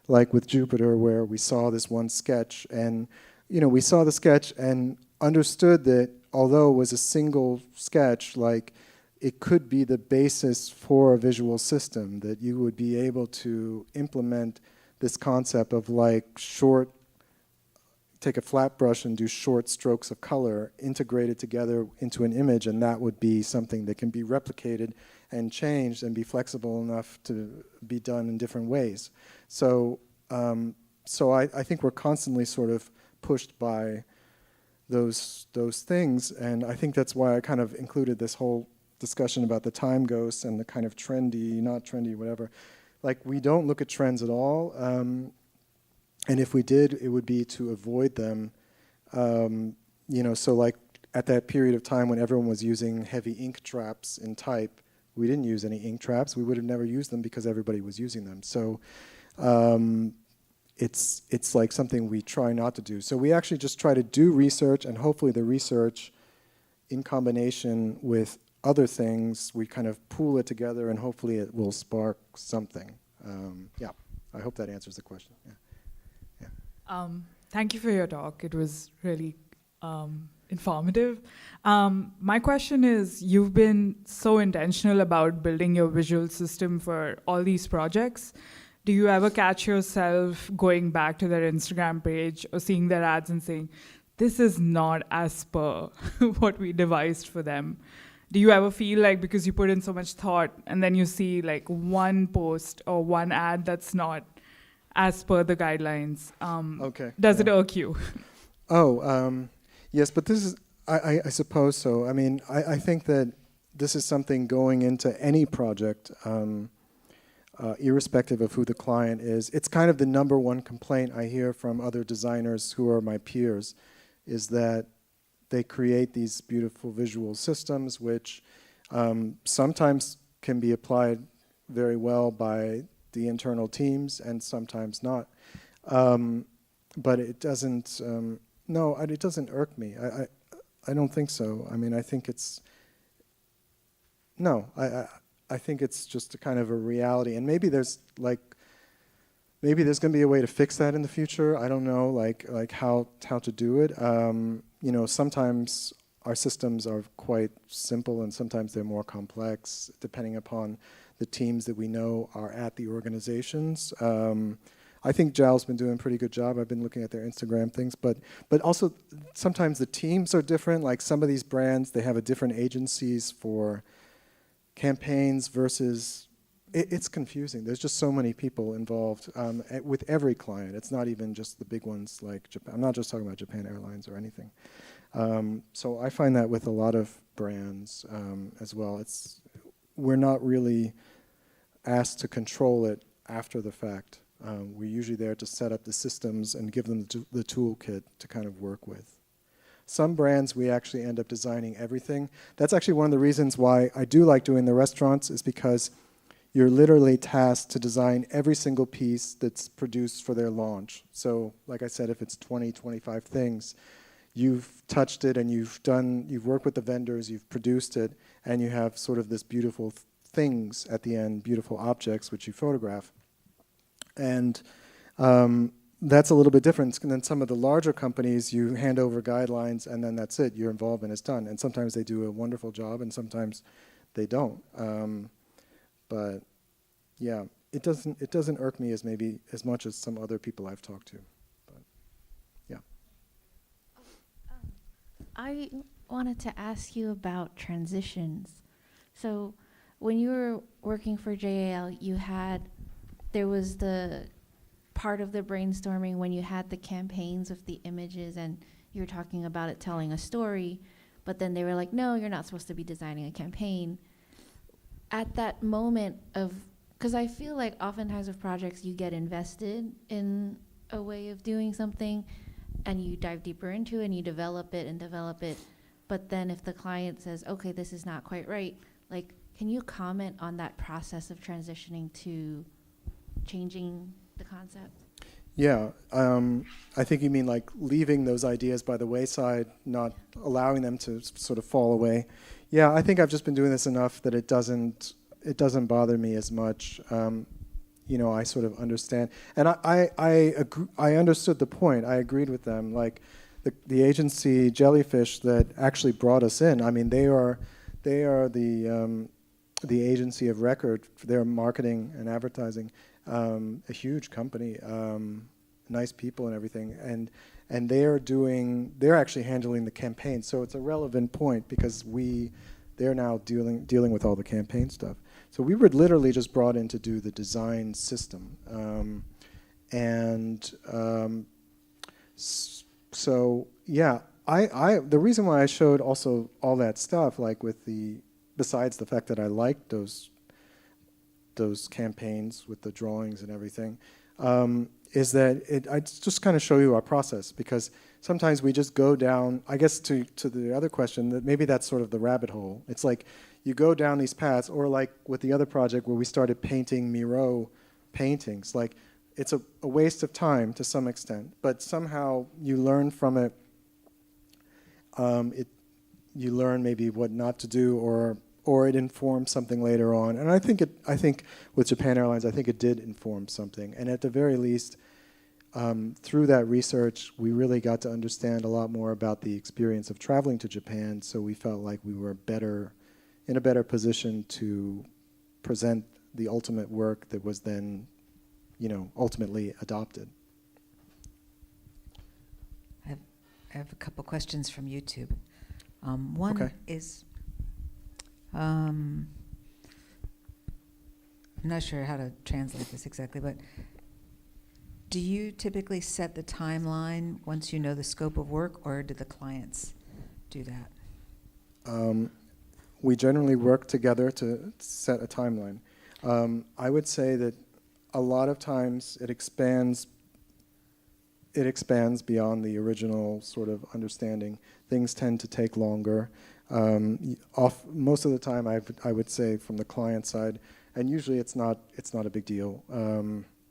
Speaker 2: like with Jupiter, where we saw this one sketch, and we saw the sketch and understood that although it was a single sketch, like it could be the basis for a visual system, that you would be able to implement this concept of like take a flat brush and do short strokes of color, integrate it together into an image, and that would be something that can be replicated and changed and be flexible enough to be done in different ways. So I think we're constantly sort of pushed by those things. And I think that's why I kind of included this whole discussion about the time ghosts and the kind of trendy, not trendy, whatever. Like, we don't look at trends at all. And if we did, it would be to avoid them. So like at that period of time when everyone was using heavy ink traps in type, we didn't use any ink traps. We would have never used them because everybody was using them. So it's like something we try not to do. So we actually just try to do research, and hopefully the research in combination with other things, we kind of pool it together, and hopefully it will spark something. Yeah, I hope that answers the question. Yeah.
Speaker 5: Thank you for your talk. It was really informative. My question is, you've been so intentional about building your visual system for all these projects. Do you ever catch yourself going back to their Instagram page or seeing their ads and saying, this is not as per what we devised for them? Do you ever feel like, because you put in so much thought and then you see like one post or one ad that's not as per the guidelines, does it irk you?
Speaker 2: Yes, but this is, I suppose so. I mean, I think that this is something going into any project, irrespective of who the client is. It's kind of the number one complaint I hear from other designers who are my peers, is that they create these beautiful visual systems, which sometimes can be applied very well by the internal teams and sometimes not. But it doesn't, it doesn't irk me. I don't think so. I mean, I think it's, I think it's just a kind of a reality. And maybe there's going to be a way to fix that in the future. I don't know, like how to do it. Sometimes our systems are quite simple and sometimes they're more complex, depending upon the teams that we know are at the organizations. I think JAL's been doing a pretty good job. I've been looking at their Instagram things, but also sometimes the teams are different. Like some of these brands, they have a different agencies for campaigns versus, it's confusing. There's just so many people involved with every client. It's not even just the big ones like Japan. I'm not just talking about Japan Airlines or anything. So I find that with a lot of brands as well. We're not really asked to control it after the fact. We're usually there to set up the systems and give them the toolkit to kind of work with. Some brands, we actually end up designing everything. That's actually one of the reasons why I do like doing the restaurants, is because you're literally tasked to design every single piece that's produced for their launch. So like I said, if it's 20, 25 things, you've touched it and you've worked with the vendors, you've produced it, and you have sort of this beautiful things at the end, beautiful objects which you photograph. And that's a little bit different than some of the larger companies. You hand over guidelines and then that's it. You're involved and it's done. And sometimes they do a wonderful job and sometimes they don't. But yeah, it doesn't irk me as much as some other people I've talked to. But yeah.
Speaker 6: I wanted to ask you about transitions. So when you were working for JAL, there was the part of the brainstorming when you had the campaigns of the images and you were talking about it telling a story, but then they were like, no, you're not supposed to be designing a campaign. At that moment because I feel like oftentimes with projects you get invested in a way of doing something and you dive deeper into it and you develop it, but then if the client says, okay, this is not quite right, like, can you comment on that process of transitioning to changing the concept?
Speaker 2: Yeah, I think you mean like leaving those ideas by the wayside, not allowing them to sort of fall away. Yeah, I think I've just been doing this enough that it doesn't bother me as much. I sort of understand, and I understood the point. I agreed with them. Like the agency Jellyfish that actually brought us in. I mean, they are the agency of record for their marketing and advertising. A huge company, nice people and everything, and they're actually handling the campaign. So it's a relevant point because they're now dealing with all the campaign stuff. So we were literally just brought in to do the design system, so yeah, the reason why I showed also all that stuff, like besides the fact that I liked those campaigns with the drawings and everything, is that I just kind of show you our process, because sometimes we just go down, I guess to the other question, that maybe that's sort of the rabbit hole. It's like you go down these paths, or like with the other project where we started painting Miro paintings, like it's a waste of time to some extent, but somehow you learn from it. You learn maybe what not to do, or it informs something later on. And I think with Japan Airlines, I think it did inform something. And at the very least, through that research, we really got to understand a lot more about the experience of traveling to Japan. So we felt like we were in a better position to present the ultimate work that was then, ultimately adopted.
Speaker 7: I have a couple questions from YouTube. One is, I'm not sure how to translate this exactly, but do you typically set the timeline once you know the scope of work, or do the clients do that?
Speaker 2: We generally work together to set a timeline. I would say that a lot of times it expands beyond the original sort of understanding. Things tend to take longer. Most of the time, I would say from the client side, and usually it's not a big deal,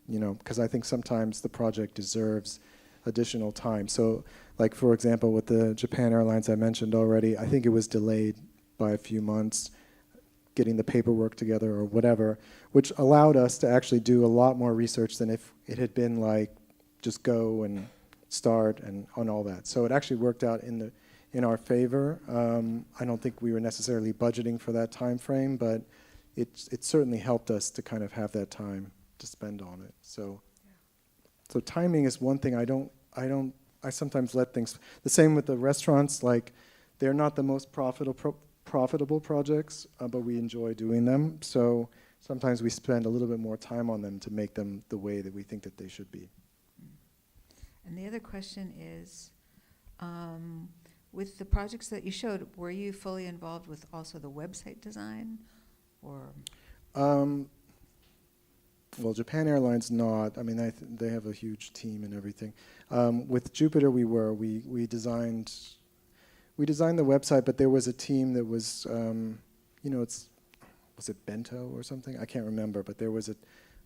Speaker 2: because I think sometimes the project deserves additional time. So, like for example, with the Japan Airlines I mentioned already, I think it was delayed by a few months, getting the paperwork together or whatever, which allowed us to actually do a lot more research than if it had been like just go and start and on all that. So it actually worked out in our favor. I don't think we were necessarily budgeting for that time frame, but it certainly helped us to kind of have that time to spend on it. So timing is one thing. I sometimes let things. The same with the restaurants. Like, they're not the most profitable projects, but we enjoy doing them. So sometimes we spend a little bit more time on them to make them the way that we think that they should be.
Speaker 7: And the other question is, with the projects that you showed, were you fully involved with also the website design, or?
Speaker 2: Well, Japan Airlines not. I mean, they have a huge team and everything. With Jupiter, we designed the website, but there was a team that was, was it Bento or something? I can't remember, but there was a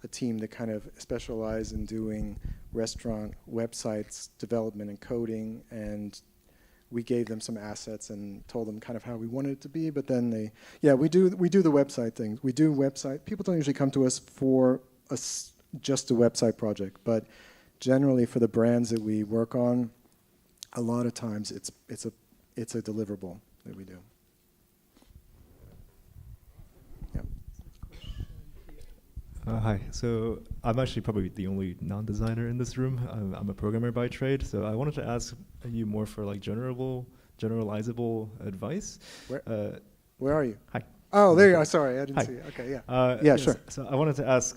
Speaker 2: team that kind of specialized in doing restaurant websites, development and coding, and we gave them some assets and told them kind of how we wanted it to be. But then we do the website things. We do website. People don't usually come to us for just a website project, but generally for the brands that we work on, a lot of times it's a deliverable that we do.
Speaker 8: Hi. So I'm actually probably the only non-designer in this room. I'm a programmer by trade. So I wanted to ask you more for like generalizable advice.
Speaker 2: Where are you?
Speaker 8: Hi.
Speaker 2: Oh, there you are. Sorry, I didn't
Speaker 8: Hi.
Speaker 2: see you. Okay, yeah.
Speaker 8: Yes.
Speaker 2: Sure.
Speaker 8: So I wanted to ask,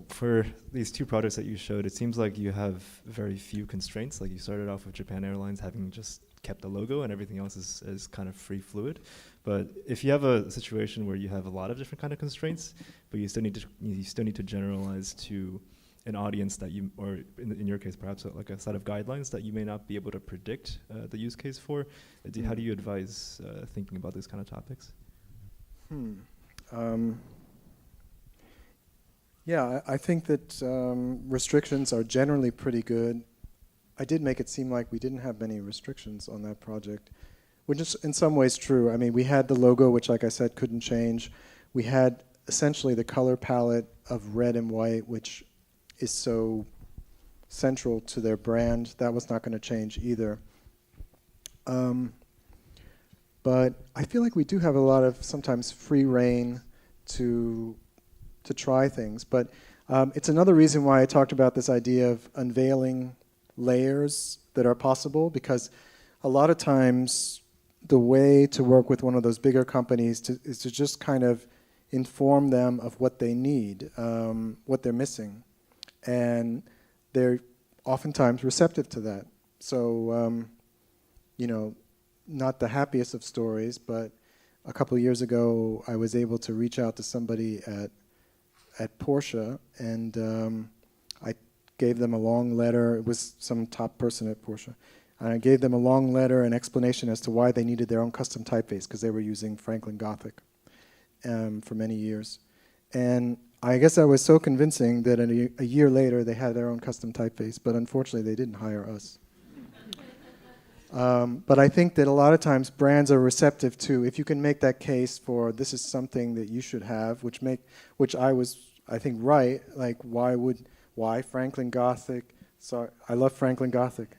Speaker 8: for these two projects that you showed, it seems like you have very few constraints. Like, you started off with Japan Airlines having just kept the logo, and everything else is kind of free fluid. But if you have a situation where you have a lot of different kind of constraints, but you still need to generalize to an audience that you, or in your case perhaps like a set of guidelines that you may not be able to predict the use case for, how do you advise thinking about these kind of topics?
Speaker 2: Yeah, I think that restrictions are generally pretty good. I did make it seem like we didn't have many restrictions on that project, which is in some ways true. I mean, we had the logo, which, like I said, couldn't change. We had essentially the color palette of red and white, which is so central to their brand. That was not going to change either. But I feel like we do have a lot of sometimes free reign to try things. But it's another reason why I talked about this idea of unveiling layers that are possible, because a lot of times the way to work with one of those bigger companies is to just kind of inform them of what they need, what they're missing. And they're oftentimes receptive to that. So not the happiest of stories, but a couple of years ago, I was able to reach out to somebody at Porsche, and I gave them a long letter. It was some top person at Porsche. And I gave them a long letter and explanation as to why they needed their own custom typeface, because they were using Franklin Gothic for many years. And I guess I was so convincing that a year later they had their own custom typeface, but unfortunately they didn't hire us. But I think that a lot of times brands are receptive to, if you can make that case for this is something that you should have, which I was, I think, right. Like, why Franklin Gothic? Sorry, I love Franklin Gothic.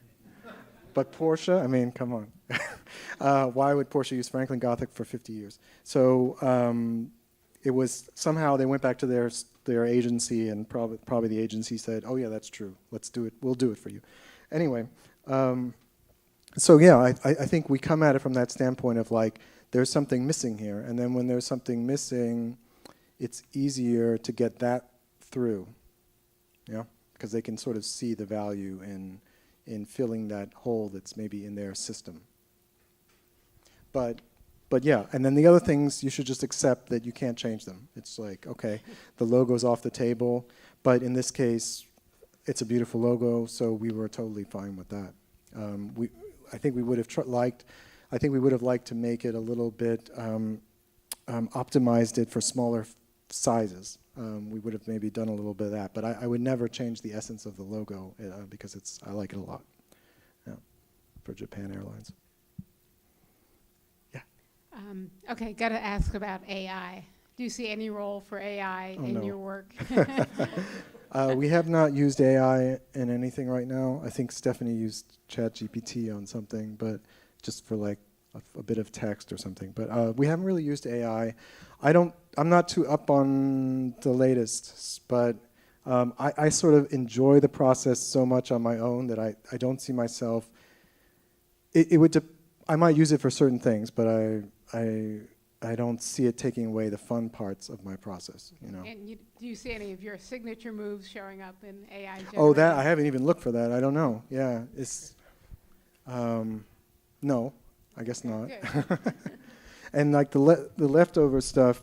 Speaker 2: But Porsche, I mean, come on. Why would Porsche use Franklin Gothic for 50 years? So it was somehow they went back to their agency, and probably the agency said, oh yeah, that's true. Let's do it. We'll do it for you. Anyway, so yeah, I think we come at it from that standpoint of like, there's something missing here. And then when there's something missing, it's easier to get that through, because they can sort of see the value in filling that hole that's maybe in their system. But yeah, and then the other things, you should just accept that you can't change them. It's like, okay, the logo's off the table, but in this case, it's a beautiful logo, so we were totally fine with that. I think we would have liked to make it a little bit, optimized it for smaller sizes. We would have maybe done a little bit of that, but I would never change the essence of the logo because I like it a lot. Yeah, for Japan Airlines. Yeah.
Speaker 9: Okay, got to ask about AI. Do you see any role for AI in your work?
Speaker 2: We have not used AI in anything right now. I think Stephanie used ChatGPT on something, but just for like a bit of text or something. But we haven't really used AI. I'm not too up on the latest, but I sort of enjoy the process so much on my own that I don't see myself. I might use it for certain things, but I don't see it taking away the fun parts of my process.
Speaker 9: And do you see any of your signature moves showing up in AI?
Speaker 2: Oh, that I haven't even looked for that. I don't know. Yeah, it's no, I guess not. And like the leftover stuff,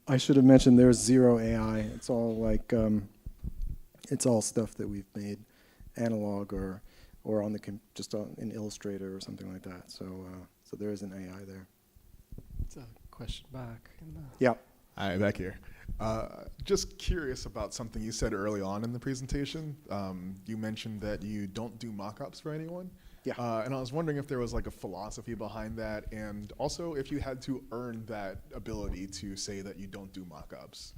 Speaker 2: I should have mentioned there's zero AI. It's all like it's all stuff that we've made analog or on just in Illustrator or something like that. So there is an AI there.
Speaker 1: It's a question back.
Speaker 2: Yeah.
Speaker 10: Hi, back here. Just curious about something you said early on in the presentation. You mentioned that you don't do mock-ups for anyone.
Speaker 2: Yeah.
Speaker 10: And I was wondering if there was like a philosophy behind that, and also if you had to earn that ability to say that you don't do mock-ups.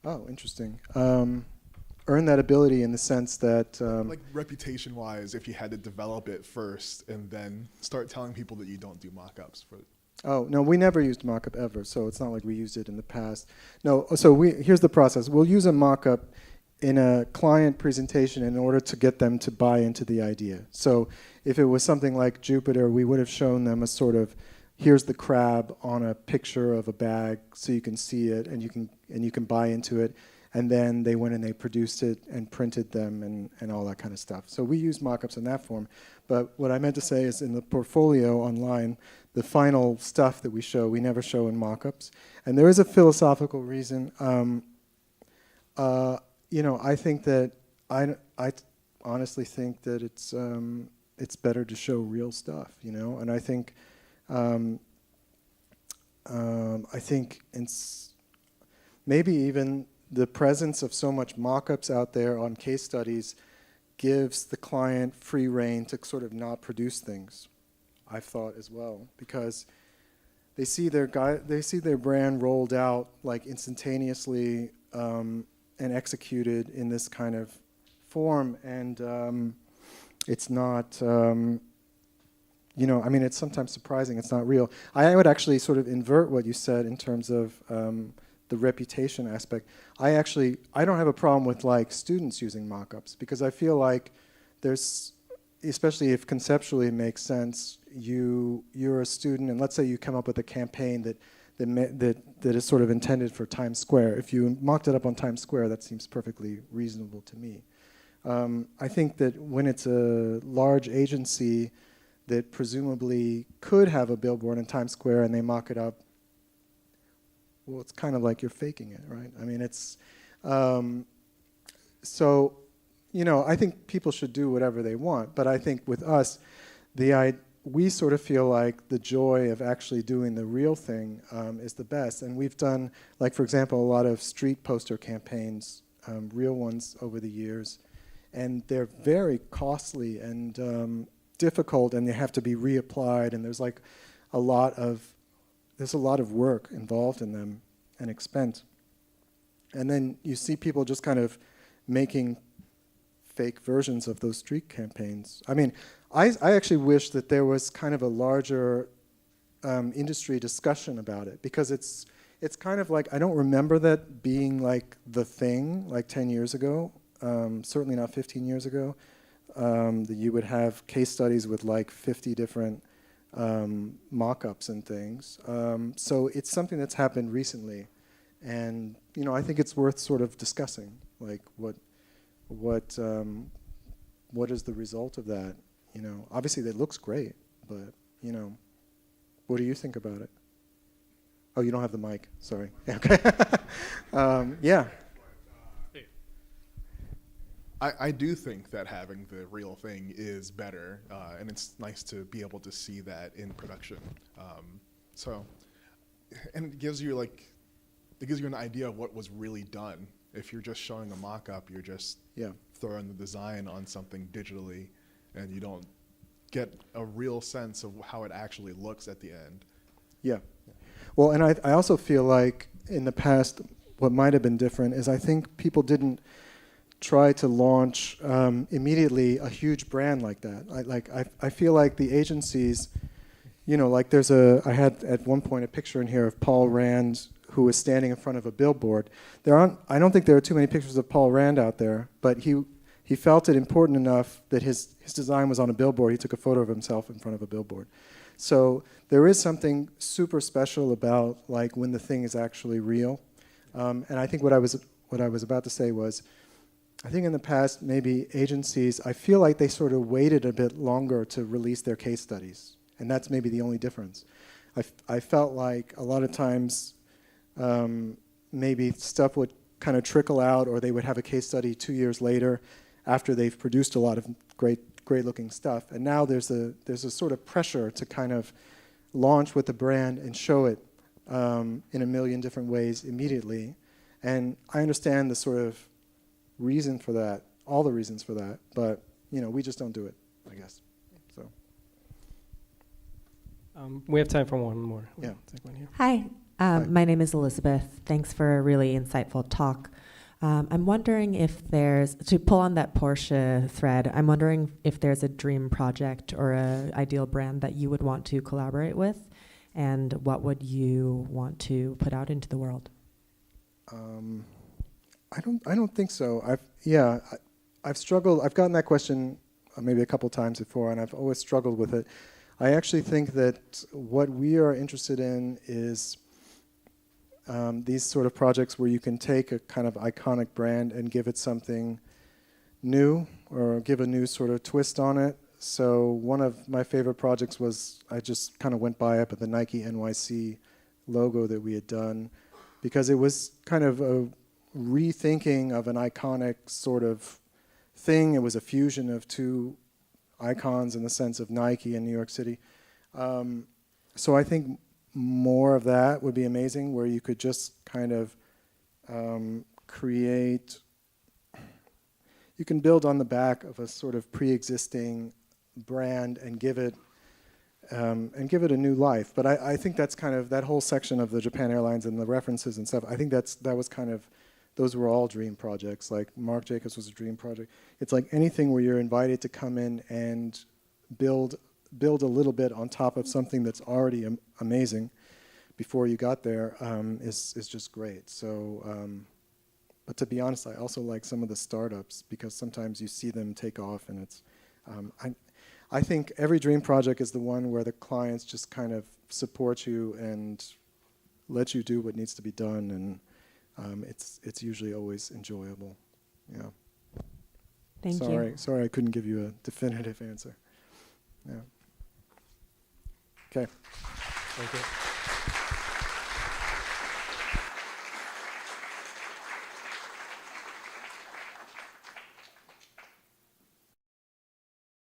Speaker 2: Oh, interesting. Earn that ability in the sense that...
Speaker 10: like reputation-wise, if you had to develop it first and then start telling people that you don't do mock-ups for...
Speaker 2: Oh, no, we never used mockup ever, so it's not like we used it in the past. No, so here's the process. We'll use a mockup in a client presentation in order to get them to buy into the idea. So if it was something like Jupiter, we would have shown them a sort of, here's the crab on a picture of a bag so you can see it and you can buy into it. And then they went and they produced it and printed them and all that kind of stuff. So we use mockups in that form. But what I meant to say is in the portfolio online, the final stuff that we show, we never show in mockups. And there is a philosophical reason. I think that I honestly think that it's better to show real stuff, And I think it's maybe even the presence of so much mock-ups out there on case studies gives the client free rein to sort of not produce things, I've thought as well, because they see their brand rolled out like instantaneously and executed in this kind of form, and it's not, it's sometimes surprising it's not real. I would actually sort of invert what you said in terms of the reputation aspect. I don't have a problem with like students using mock-ups, because I feel like there's, especially if conceptually it makes sense, you're a student, and let's say you come up with a campaign that is sort of intended for Times Square. If you mocked it up on Times Square, that seems perfectly reasonable to me. I think that when it's a large agency, that presumably could have a billboard in Times Square and they mock it up, well, it's kind of like you're faking it, right? I mean, it's, so, you know, I think people should do whatever they want, but I think with us, we sort of feel like the joy of actually doing the real thing is the best. And we've done, like, for example, a lot of street poster campaigns, real ones over the years. And they're very costly and difficult, and they have to be reapplied. And there's like a lot of work involved in them and expense. And then you see people just kind of making fake versions of those street campaigns. I mean, I actually wish that there was kind of a larger industry discussion about it, because it's kind of like, I don't remember that being like the thing like 10 years ago, certainly not 15 years ago, that you would have case studies with like 50 different mock-ups and things. So it's something that's happened recently, and you know, I think it's worth sort of discussing, like what is the result of that? You know, obviously that looks great, but you know, what do you think about it? Oh, you don't have the mic. Sorry. Okay. Yeah.
Speaker 10: I do think that having the real thing is better, and it's nice to be able to see that in production. And it gives you an idea of what was really done. If you're just showing a mock-up, you're just throwing the design on something digitally, and you don't get a real sense of how it actually looks at the end.
Speaker 2: Yeah. Well, and I also feel like in the past, what might have been different is I think people didn't try to launch immediately a huge brand like that. I feel like the agencies, you know, like I had at one point a picture in here of Paul Rand, who was standing in front of a billboard. I don't think there are too many pictures of Paul Rand out there, but he felt it important enough that his design was on a billboard. He took a photo of himself in front of a billboard. So there is something super special about like when the thing is actually real. And I think what I was about to say was, I think in the past, maybe agencies, I feel like they sort of waited a bit longer to release their case studies. And that's maybe the only difference. I felt like a lot of times, maybe stuff would kind of trickle out, or they would have a case study 2 years later after they've produced a lot of great looking stuff. And now there's a sort of pressure to kind of launch with the brand and show it in a million different ways immediately. And I understand the sort of reason for that, all the reasons for that, but you know, we just don't do it, I guess. So
Speaker 1: we have time for one more.
Speaker 2: Yeah.
Speaker 1: Take one here.
Speaker 11: Hi.
Speaker 2: Hi.
Speaker 11: My name is Elizabeth. Thanks for a really insightful talk. I'm wondering if to pull on that Porsche thread, I'm wondering if there's a dream project or an ideal brand that you would want to collaborate with, and what would you want to put out into the world?
Speaker 2: I don't think so. I've struggled. I've gotten that question maybe a couple times before, and I've always struggled with it. I actually think that what we are interested in is these sort of projects where you can take a kind of iconic brand and give it something new, or give a new sort of twist on it. So one of my favorite projects was, I just kind of went by it, but the Nike NYC logo that we had done, because it was kind of a rethinking of an iconic sort of thing. It was a fusion of two icons in the sense of Nike and New York City. So I think more of that would be amazing, where you could just kind of create, you can build on the back of a sort of pre-existing brand and give it a new life. But I think that's kind of, that whole section of the Japan Airlines and the references and stuff, I think that was kind of, those were all dream projects. Like Marc Jacobs was a dream project. It's like anything where you're invited to come in and build a little bit on top of something that's already amazing before you got there is just great. So, but to be honest, I also like some of the startups, because sometimes you see them take off, and it's, I think every dream project is the one where the clients just kind of support you and let you do what needs to be done, and it's usually always enjoyable. Yeah.
Speaker 11: Thank you.
Speaker 2: Sorry I couldn't give you a definitive answer. Yeah. Okay.
Speaker 8: Thank you.